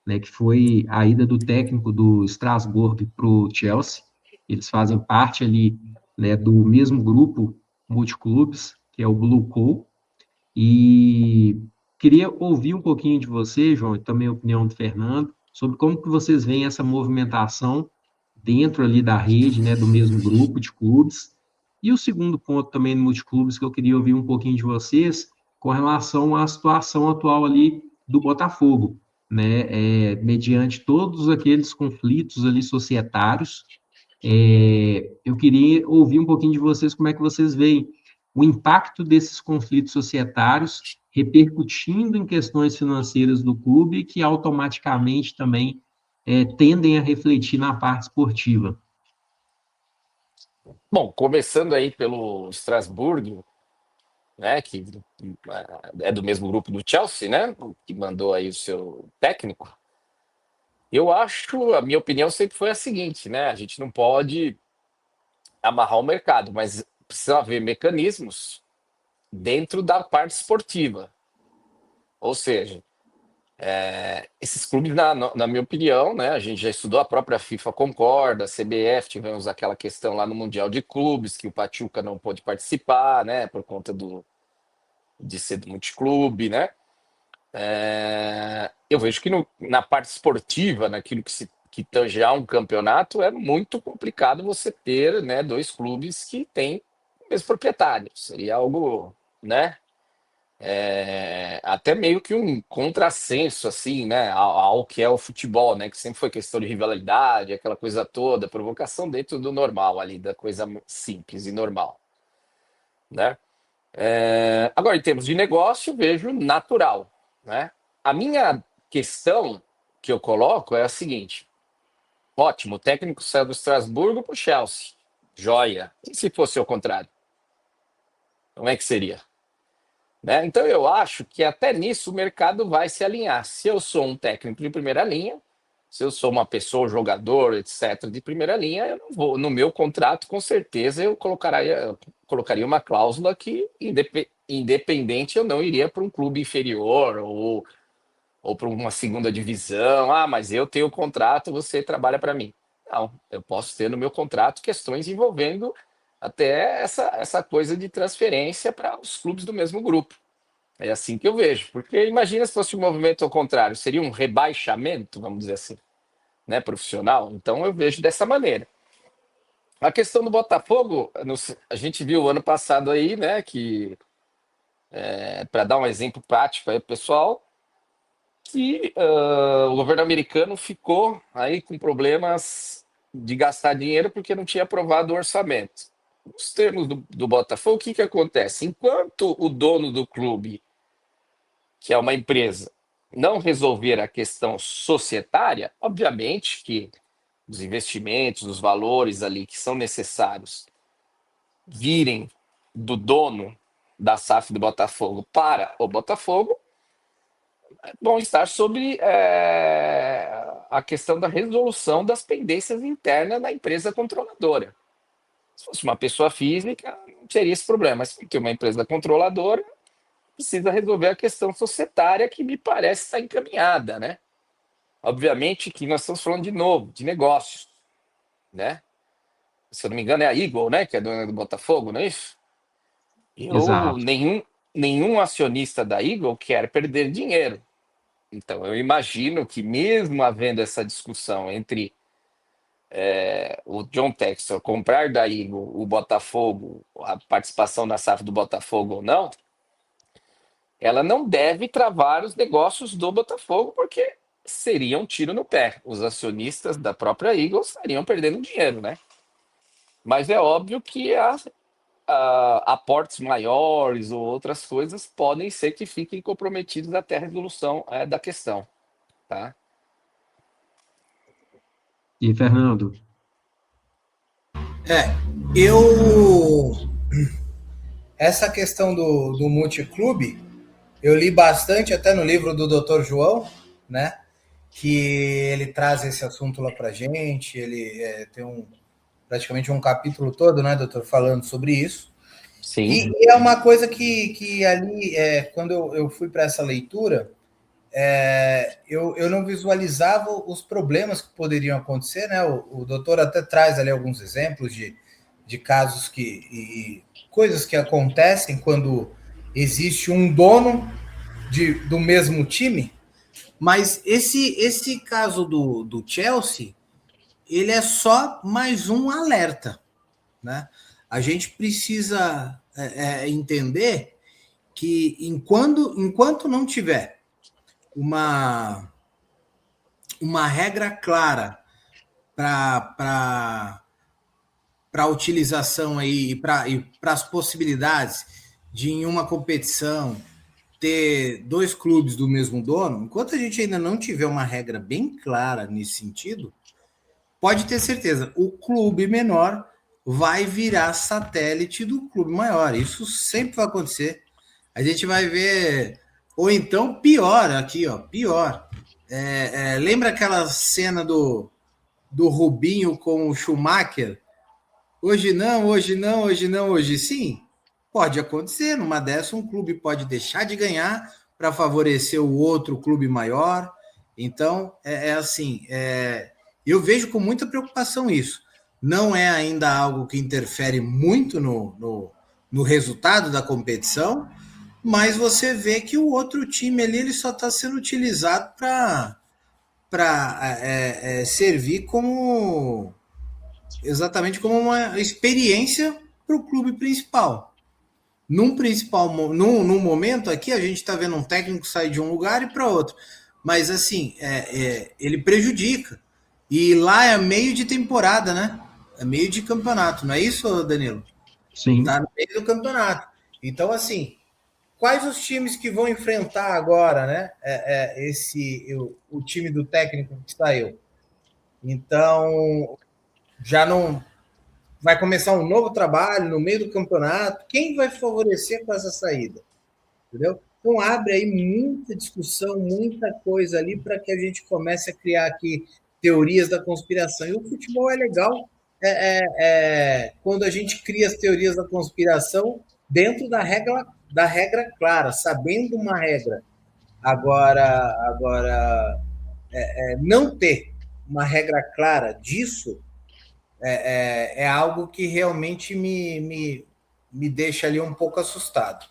né, que foi a ida do técnico do Strasbourg para o Chelsea. Eles fazem parte ali, né, do mesmo grupo multiclubes, que é o Blue Coal, e queria ouvir um pouquinho de você, João, e também a opinião do Fernando, sobre como que vocês veem essa movimentação dentro ali da rede, né, do mesmo grupo de clubes. E o segundo ponto também no multiclubes que eu queria ouvir um pouquinho de vocês, com relação à situação atual ali do Botafogo, né, mediante todos aqueles conflitos ali societários, eu queria ouvir um pouquinho de vocês, como é que vocês veem o impacto desses conflitos societários repercutindo em questões financeiras do clube, que automaticamente também tendem a refletir na parte esportiva. Bom, começando aí pelo Strasbourg, né, que é do mesmo grupo do Chelsea, né, que mandou aí o seu técnico. Eu acho, a minha opinião sempre foi a seguinte, né, a gente não pode amarrar o mercado, mas precisa haver mecanismos dentro da parte esportiva. Ou seja, esses clubes, na minha opinião, né, a gente já estudou, a própria FIFA concorda, a CBF, tivemos aquela questão lá no Mundial de Clubes, que o Pachuca não pôde participar, né, por conta de ser do multiclube, né? Eu vejo que na parte esportiva, naquilo que tange a um campeonato, é muito complicado você ter, né, dois clubes que têm o mesmo proprietário. Seria algo, né, até meio que um contrassenso, assim, né, ao que é o futebol, né, que sempre foi questão de rivalidade, aquela coisa toda, provocação dentro do normal ali, da coisa simples e normal, né? Agora, em termos de negócio, vejo natural, né? A minha questão que eu coloco é a seguinte: ótimo, o técnico saiu do Estrasburgo para o Chelsea, joia. E se fosse o contrário? Como é que seria? Né? Então, eu acho que até nisso o mercado vai se alinhar. Se eu sou um técnico de primeira linha, se eu sou uma pessoa, jogador, etc., de primeira linha, eu não vou. No meu contrato, com certeza, eu colocaria uma cláusula que, independente, eu não iria para um clube inferior ou para uma segunda divisão. Ah, mas eu tenho contrato, você trabalha para mim. Não, eu posso ter no meu contrato questões envolvendo até essa coisa de transferência para os clubes do mesmo grupo. É assim que eu vejo, porque imagina se fosse um movimento ao contrário, seria um rebaixamento, vamos dizer assim, né, profissional. Então eu vejo dessa maneira. A questão do Botafogo, a gente viu ano passado aí, né, que para dar um exemplo prático aí, pessoal, que o governo americano ficou aí com problemas de gastar dinheiro porque não tinha aprovado o orçamento. Nos termos do Botafogo, o que acontece? Enquanto o dono do clube, que é uma empresa, não resolver a questão societária, obviamente que os investimentos, os valores ali que são necessários virem do dono da SAF do Botafogo para o Botafogo, vão estar sobre a questão da resolução das pendências internas da empresa controladora. Se fosse uma pessoa física, não teria esse problema, mas porque uma empresa controladora precisa resolver a questão societária que me parece estar encaminhada, né? Obviamente que nós estamos falando de novo, de negócios, né? Se eu não me engano é a Eagle, né, que é dona do Botafogo, não é isso? Exato. Nenhum acionista da Eagle quer perder dinheiro. Então, eu imagino que mesmo havendo essa discussão entre o John Textor comprar da Eagle o Botafogo, a participação na SAF do Botafogo ou não, ela não deve travar os negócios do Botafogo, porque seria um tiro no pé. Os acionistas da própria Eagles estariam perdendo dinheiro, né? Mas é óbvio que aportes maiores ou outras coisas podem ser que fiquem comprometidos até a resolução da questão, tá? E, Fernando? Eu. Essa questão do multiclube, eu li bastante até no livro do Dr. João, né? Que ele traz esse assunto lá pra gente. Ele tem praticamente um capítulo todo, né, doutor, falando sobre isso. Sim. E é uma coisa que ali, quando eu fui para essa leitura, eu não visualizava os problemas que poderiam acontecer, né? O doutor até traz ali alguns exemplos de casos e coisas que acontecem quando existe um dono do mesmo time, mas esse caso do Chelsea, ele é só mais um alerta, né? A gente precisa entender que enquanto não tiver uma regra clara para a utilização aí e para as possibilidades de em uma competição ter dois clubes do mesmo dono, enquanto a gente ainda não tiver uma regra bem clara nesse sentido, pode ter certeza, o clube menor vai virar satélite do clube maior. Isso sempre vai acontecer. A gente vai ver, ou então pior aqui, ó, pior. Lembra aquela cena do Rubinho com o Schumacher? Hoje não, hoje não, hoje não, hoje sim. Pode acontecer, numa dessa um clube pode deixar de ganhar para favorecer o outro clube maior. Então, assim, eu vejo com muita preocupação isso. Não é ainda algo que interfere muito no resultado da competição, mas você vê que o outro time ali ele só está sendo utilizado para servir como exatamente como uma experiência para o clube principal. Num momento aqui, a gente está vendo um técnico sair de um lugar e para outro. Mas assim, ele prejudica. E lá é meio de temporada, né? É meio de campeonato, não é isso, Danilo? Sim. Tá no meio do campeonato. Então, assim, quais os times que vão enfrentar agora, né? O time do técnico que saiu. Então, já não vai começar um novo trabalho no meio do campeonato. Quem vai favorecer com essa saída? Entendeu? Então abre aí muita discussão, muita coisa ali para que a gente comece a criar aqui teorias da conspiração. E o futebol é legal quando a gente cria as teorias da conspiração dentro da regra clara, sabendo uma regra. Agora não ter uma regra clara disso é algo que realmente me deixa ali um pouco assustado.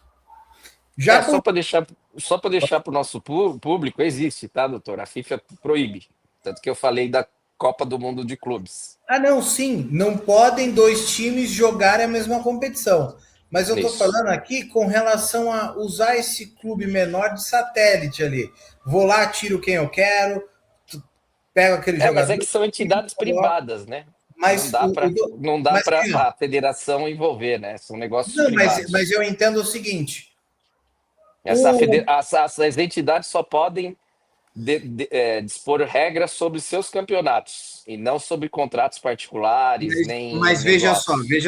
Só para deixar para o nosso público, existe, tá, doutor? A FIFA proíbe. Tanto que eu falei da Copa do Mundo de Clubes. Não, sim. Não podem dois times jogarem a mesma competição. Mas eu estou falando aqui com relação a usar esse clube menor de satélite ali. Vou lá, tiro quem eu quero, pego aquele jogador. Mas é que são entidades privadas, né? Mas não dá para a federação envolver, né? São negócios privados. Mas eu entendo o seguinte. As entidades só podem dispor regras sobre seus campeonatos e não sobre contratos particulares, Mas veja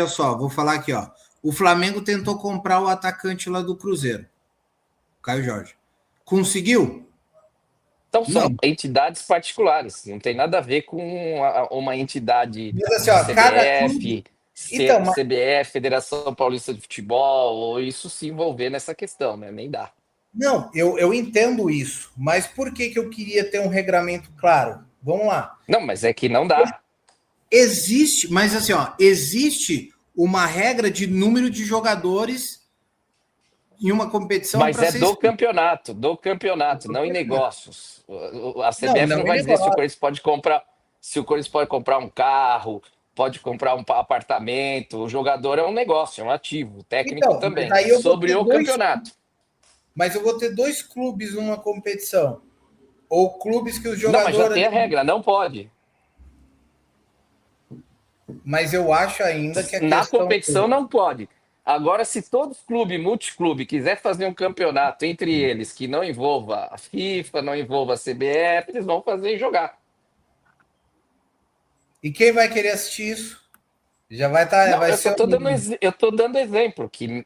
só, vou falar aqui, ó. O Flamengo tentou comprar o atacante lá do Cruzeiro, Caio Jorge. Conseguiu? Então são entidades particulares, não tem nada a ver com uma entidade assim, ó, CBF, CBF, Federação Paulista de Futebol, ou isso se envolver nessa questão, né? Nem dá. Não, eu entendo isso, mas por que eu queria ter um regramento claro? Vamos lá. Não, mas é que não dá. Existe, mas assim, ó, existe uma regra de número de jogadores em uma competição. Mas do campeonato, não em negócios. A CBF não vai dizer se o Corinthians pode comprar um carro, pode comprar um apartamento. O jogador é um negócio, é um ativo. O técnico também. Sobre o campeonato. mas eu vou ter 2 clubes numa competição. Ou clubes que os Não, mas já tem jogadores. a regra, não pode. Mas eu acho ainda que a Na questão. competição não pode. Agora, se todo clube, multiclube, quiser fazer um campeonato entre eles que não envolva a FIFA, não envolva a CBF, eles vão fazer e jogar. E quem vai querer assistir isso? Já vai estar. Não, Vai ser eu tô dando exemplo, que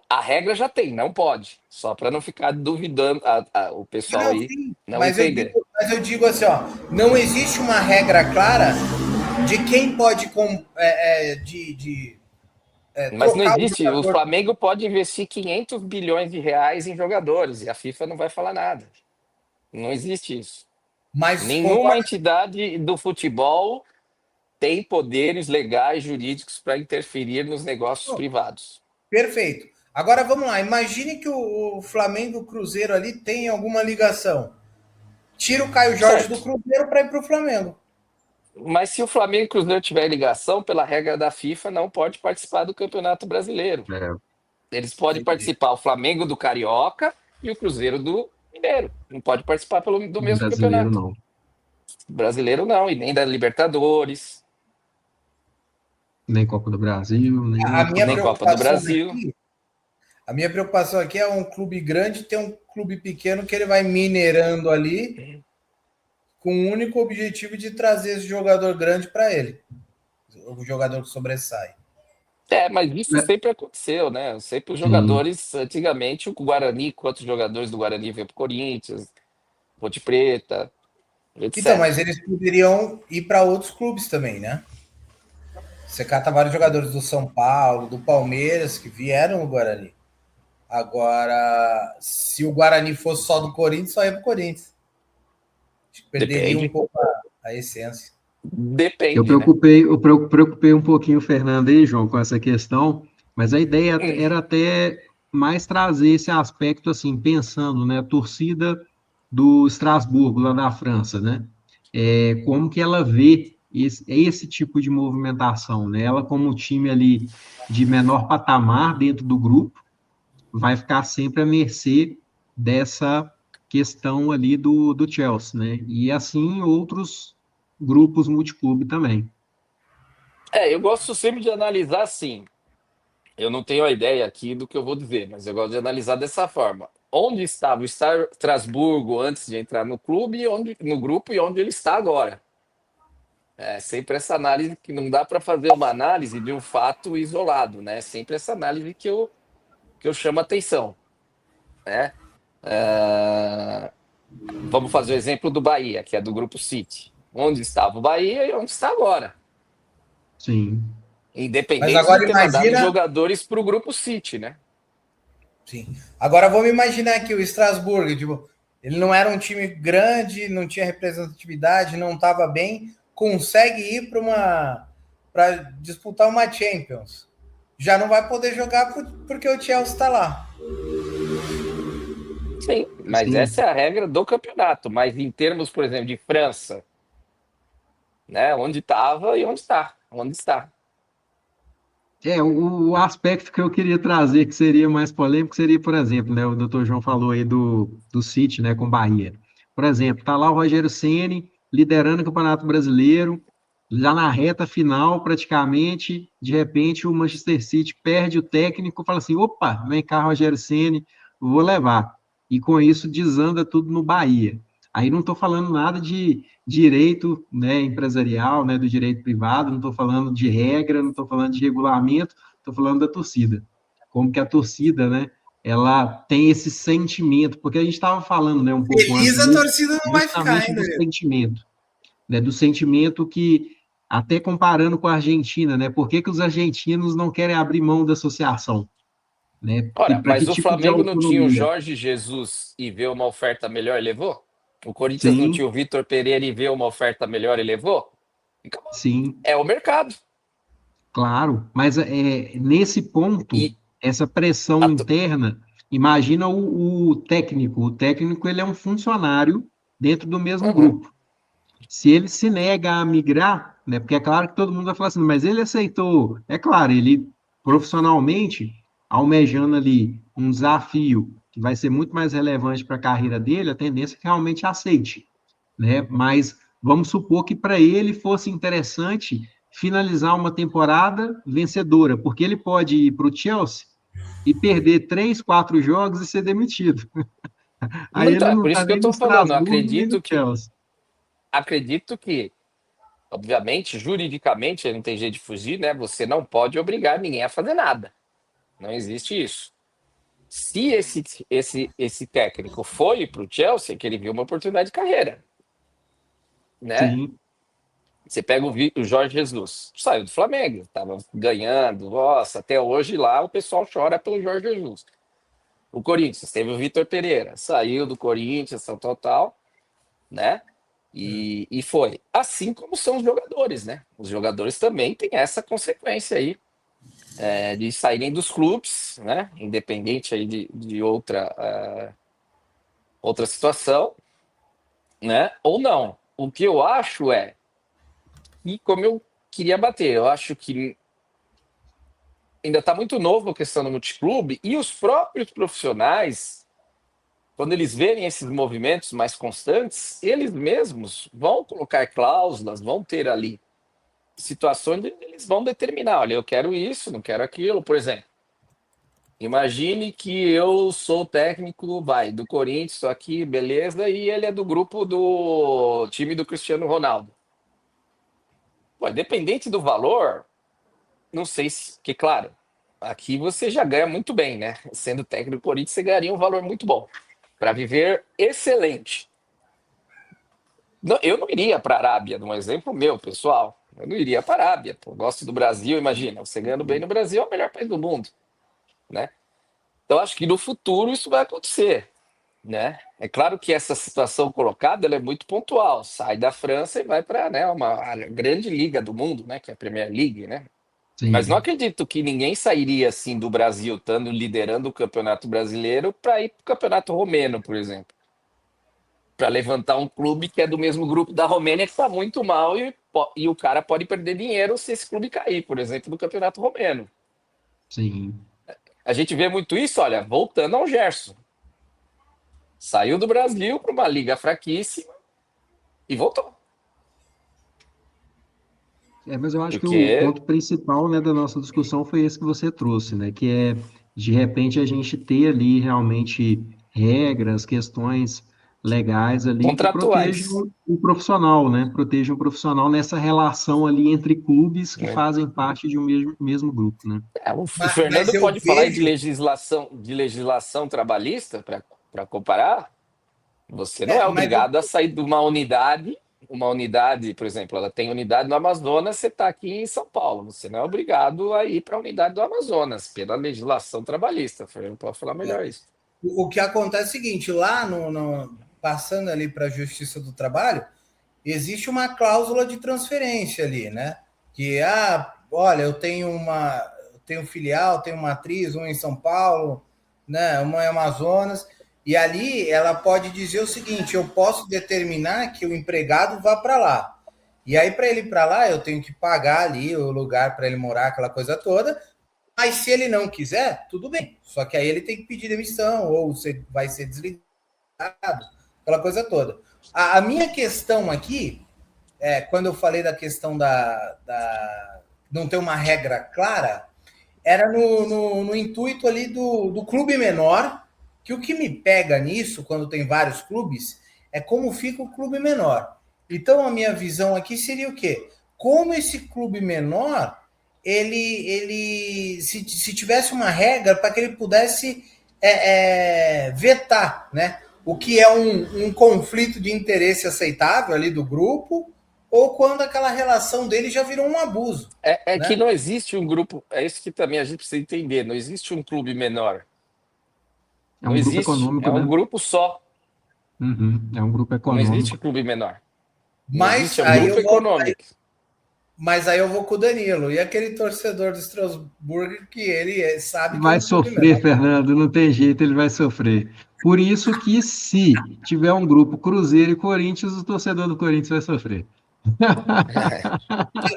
a regra já tem, não pode. Só para não ficar duvidando o pessoal Não, aí sim, não entender. mas eu digo assim, ó, não existe uma regra clara de quem pode Mas não trocar o existe. O jogador. Flamengo pode investir 500 bilhões de reais em jogadores e a FIFA não vai falar nada. Não existe isso. Mas Nenhuma concorda? entidade do futebol tem poderes legais, jurídicos para interferir nos negócios privados. Perfeito. Agora vamos lá. Imagine que o Flamengo e o Cruzeiro ali tem alguma ligação. Tira o Caio Jorge do Certo. Cruzeiro para ir para o Flamengo. Mas se o Flamengo e o Cruzeiro tiver ligação, pela regra da FIFA, não pode participar do Campeonato Brasileiro. É, Eles podem Entendi. participar o Flamengo do Carioca e o Cruzeiro do Mineiro. Não pode participar do mesmo brasileiro campeonato. não. Brasileiro não, e nem da Libertadores, Nem Copa do Brasil, A nenhuma minha nem competição. Copa do preocupação Brasil. aqui, a minha preocupação aqui é um clube grande ter um clube pequeno que ele vai minerando ali com o único objetivo de trazer esse jogador grande para ele. O jogador que sobressai. É, mas isso É, sempre aconteceu, né? Sempre os sim. jogadores, antigamente, o Guarani, quantos jogadores do Guarani veio para o Corinthians, Ponte Preta, Então, etc. mas eles poderiam ir para outros clubes também, né? Você cata vários jogadores do São Paulo, do Palmeiras, que vieram no Guarani. Agora, se o Guarani fosse só do Corinthians, só ia para o Corinthians. Acho que perderia um Depende. pouco a essência. Depende, né? Preocupei um pouquinho o Fernando aí, João, com essa questão, mas a ideia era até mais trazer esse aspecto, assim, pensando, né, a torcida do Estrasburgo, lá na França, né, como que ela vê esse tipo de movimentação, né, ela como time ali de menor patamar dentro do grupo, vai ficar sempre à mercê dessa questão ali do Chelsea, né? E assim outros grupos multiclube também. Eu gosto sempre de analisar assim. Eu não tenho a ideia aqui do que eu vou dizer, mas eu gosto de analisar dessa forma. Onde estava o Estrasburgo antes de entrar no clube, no grupo e onde ele está agora. É sempre essa análise que não dá para fazer uma análise de um fato isolado, né? Sempre essa análise que eu chamo a atenção, né? Ah, vamos fazer o exemplo do Bahia, que é do grupo City. Onde estava o Bahia e onde está agora. Sim. Mas Independente de agora ter mandado imagina. jogadores para o grupo City, né? Sim. Agora vamos imaginar que o Estrasburgo, tipo, ele não era um time grande, não tinha representatividade, não estava bem, consegue ir para disputar uma Champions. Já não vai poder jogar porque o Chelsea está lá. Sim, mas Sim. essa é a regra do campeonato. Mas em termos, por exemplo, de França, né? Onde estava e onde está. Onde está. O aspecto que eu queria trazer, que seria mais polêmico, seria, por exemplo, né, o doutor João falou aí do City, né, com Bahia. Por exemplo, tá lá o Rogério Ceni liderando o Campeonato Brasileiro, já na reta final, praticamente, de repente o Manchester City perde o técnico, fala assim, opa, vem cá, Rogério Ceni, vou levar. E com isso desanda tudo no Bahia. Aí não estou falando nada de direito, né, empresarial, né, do direito privado, não estou falando de regra, não estou falando de regulamento, estou falando da torcida. Como que a torcida, né, ela tem esse sentimento, porque a gente estava falando, né, um pouco antes Feliz a aí, torcida não vai ficar justamente ainda. do sentimento que, até comparando com a Argentina, né, por que que os argentinos não querem abrir mão da associação, né, Ora, para que mas o tipo de Flamengo não tinha o autonomia? Jorge Jesus e vê uma oferta melhor e levou? O Corinthians não tinha Sim, o Vitor Pereira e vê uma oferta melhor e levou? Então, sim. é o mercado. Claro, mas nesse ponto, E essa pressão a, interna, imagina o técnico. O técnico ele é um funcionário dentro do mesmo Uhum. grupo. Se ele se nega a migrar, né, porque é claro que todo mundo vai falar assim, mas ele aceitou. É claro, ele profissionalmente, almejando ali um desafio que vai ser muito mais relevante para a carreira dele, a tendência é que realmente aceite, né? Mas vamos supor que para ele fosse interessante finalizar uma temporada vencedora, porque ele pode ir para o Chelsea e perder 3, 4 jogos e ser demitido. Aí ele Então, é não por está isso que eu nem no estou falando. Estrasburgo, nem no Chelsea. Acredito que, obviamente, juridicamente, não tem jeito de fugir, né? Você não pode obrigar ninguém a fazer nada. Não existe isso. Se esse técnico foi para o Chelsea, é que ele viu uma oportunidade de carreira, né? Sim, Você pega o Jorge Jesus, saiu do Flamengo, estava ganhando, nossa, até hoje lá o pessoal chora pelo Jorge Jesus. O Corinthians teve o Vitor Pereira, saiu do Corinthians, tal, né? E foi. Assim como são os jogadores, né? Os jogadores também têm essa consequência aí, de saírem dos clubes, né? Independente aí de outra situação, né? Ou não. O que eu acho e como eu queria bater, eu acho que ainda está muito novo a questão do multiclube e os próprios profissionais, quando eles verem esses movimentos mais constantes, eles mesmos vão colocar cláusulas, vão ter ali situações onde eles vão determinar, olha, eu quero isso, não quero aquilo, por exemplo. Imagine que eu sou técnico, do Corinthians, estou aqui, beleza, e ele é do grupo do time do Cristiano Ronaldo. Pô, independente do valor, não sei se, que claro, aqui você já ganha muito bem, né? Sendo técnico do Corinthians, você ganharia um valor muito bom para viver excelente. Não, eu não iria para a Arábia, um exemplo meu, pessoal. Eu não iria para a Arábia. Pô, gosto do Brasil, imagina, você ganhando bem no Brasil é o melhor país do mundo, né? Então acho que no futuro isso vai acontecer, né? É claro que essa situação colocada ela é muito pontual. Sai da França e vai para, né, uma grande liga do mundo, né, que é a Premier League, né? Mas não sim, acredito que ninguém sairia assim do Brasil, estando liderando o Campeonato Brasileiro, para ir para o Campeonato Romeno, por exemplo. Para levantar um clube que é do mesmo grupo da Romênia, que está muito mal, e o cara pode perder dinheiro se esse clube cair, por exemplo, do Campeonato Romeno. sim. A gente vê muito isso, olha, voltando ao Gerson. Saiu do Brasil para uma liga fraquíssima e voltou. Mas eu acho que o Porque ponto principal, né, da nossa discussão foi esse que você trouxe, né, que é, de repente, a gente ter ali realmente regras, questões legais ali que contratuais. protejam o profissional, né, protejam o profissional nessa relação ali entre clubes que Né? fazem parte de um mesmo grupo, né? O Mas Fernando eu pode falar aí vejo. de legislação trabalhista para comparar. Você não é Mas eu, obrigado a sair de uma unidade, por exemplo, ela tem unidade no Amazonas, você está aqui em São Paulo, você não é obrigado a ir para a unidade do Amazonas, pela legislação trabalhista. Eu posso falar melhor isso. o que acontece é o seguinte: lá passando ali para a Justiça do Trabalho, existe uma cláusula de transferência ali, né? Que, olha, eu tenho filial, tenho matriz, uma em São Paulo, né? Uma em Amazonas, e ali ela pode dizer o seguinte: eu posso determinar que o empregado vá para lá. E aí, para ele ir para lá, eu tenho que pagar ali o lugar para ele morar, aquela coisa toda. Mas se ele não quiser, tudo bem. Só que aí ele tem que pedir demissão, ou você vai ser desligado, aquela coisa toda. A minha questão aqui, quando eu falei da questão da não ter uma regra clara, era no intuito ali do clube menor, que o que me pega nisso, quando tem vários clubes, é como fica o clube menor. Então, a minha visão aqui seria o quê? Como esse clube menor, ele se tivesse uma regra para que ele pudesse vetar, né? O que é um conflito de interesse aceitável ali do grupo, ou quando aquela relação dele já virou um abuso, É que né? não existe um grupo, é isso que também a gente precisa entender, não existe um clube menor. É Não um grupo existe, é econômico, um né? grupo só. Uhum, é um grupo Não existe econômico. clube menor. Não Mas existe, é um aí grupo eu vou, econômico. mas aí eu vou com o Danilo. E aquele torcedor do Strasbourg que ele sabe que é Vai um clube menor. sofrer, Fernando, não tem jeito, ele vai sofrer. Por isso que, se tiver um grupo Cruzeiro e Corinthians, o torcedor do Corinthians vai sofrer.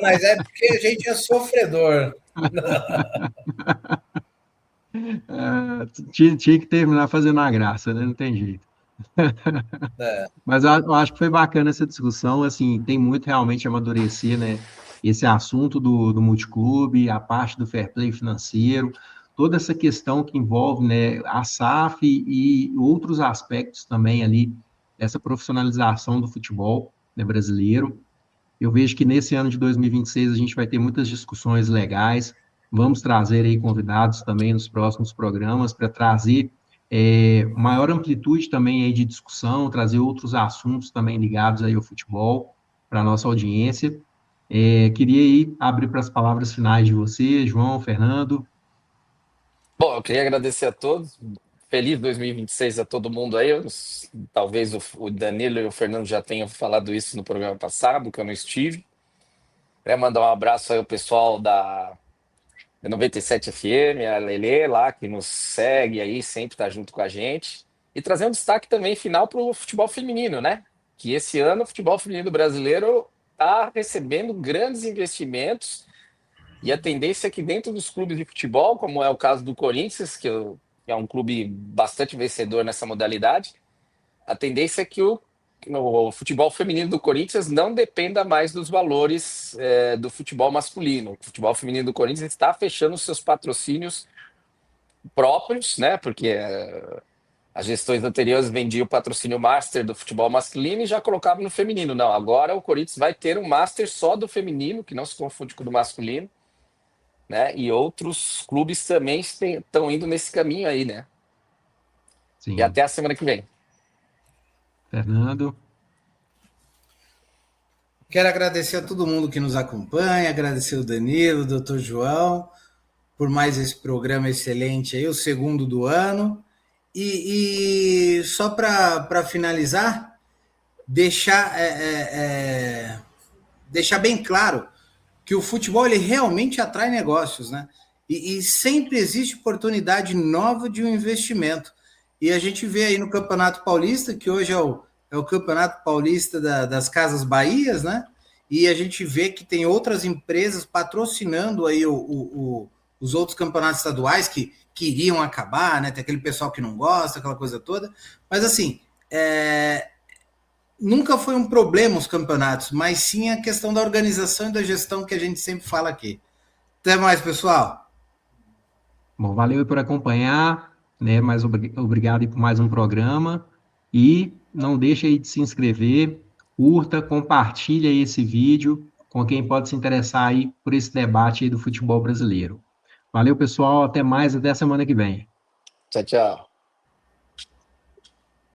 Mas é porque a gente é sofredor. Ah, tinha que terminar fazendo a graça, né? Não tem jeito. É, Mas eu acho que foi bacana essa discussão, assim, tem muito realmente a amadurecer, né? Esse assunto do multiclube, a parte do fair play financeiro, toda essa questão que envolve, né, a SAF e outros aspectos também ali dessa profissionalização do futebol, né, brasileiro. Eu vejo que nesse ano de 2026 a gente vai ter muitas discussões legais. Vamos trazer aí convidados também nos próximos programas para trazer maior amplitude também aí de discussão, trazer outros assuntos também ligados aí ao futebol para a nossa audiência. Queria aí abrir para as palavras finais de vocês, João, Fernando. Bom, eu queria agradecer a todos. Feliz 2026 a todo mundo aí. Talvez o Danilo e o Fernando já tenham falado isso no programa passado, que eu não estive. Queria mandar um abraço aí ao pessoal da 97 FM, a Lelê lá, que nos segue aí, sempre está junto com a gente. E trazer um destaque também final para o futebol feminino, né? Que esse ano o futebol feminino brasileiro está recebendo grandes investimentos e a tendência é que dentro dos clubes de futebol, como é o caso do Corinthians, que é um clube bastante vencedor nessa modalidade, a tendência é que o futebol feminino do Corinthians não dependa mais dos valores do futebol masculino. O futebol feminino do Corinthians está fechando os seus patrocínios próprios, né? Porque as gestões anteriores vendiam o patrocínio master do futebol masculino e já colocavam no feminino. Não, agora o Corinthians vai ter um master só do feminino, que não se confunde com o do masculino, né? E outros clubes também estão indo nesse caminho aí, né? E Sim, até a semana que vem. Fernando. quero agradecer a todo mundo que nos acompanha, agradecer o Danilo, o Dr. João, por mais esse programa excelente aí, o segundo do ano. E só para finalizar, deixar, deixar bem claro que o futebol ele realmente atrai negócios, né? E sempre existe oportunidade nova de um investimento. E a gente vê aí no Campeonato Paulista, que hoje é o Campeonato Paulista das Casas Bahias, né? E a gente vê que tem outras empresas patrocinando aí os outros campeonatos estaduais que iriam acabar, né? Tem aquele pessoal que não gosta, aquela coisa toda. Mas assim, nunca foi um problema os campeonatos, mas sim a questão da organização e da gestão que a gente sempre fala aqui. Até mais, pessoal. Bom, valeu aí por acompanhar, né? Mais obrigado aí por mais um programa. E não deixe aí de se inscrever, curta, compartilha aí esse vídeo com quem pode se interessar aí por esse debate aí do futebol brasileiro. Valeu, pessoal. Até mais, até a semana que vem. Tchau, tchau.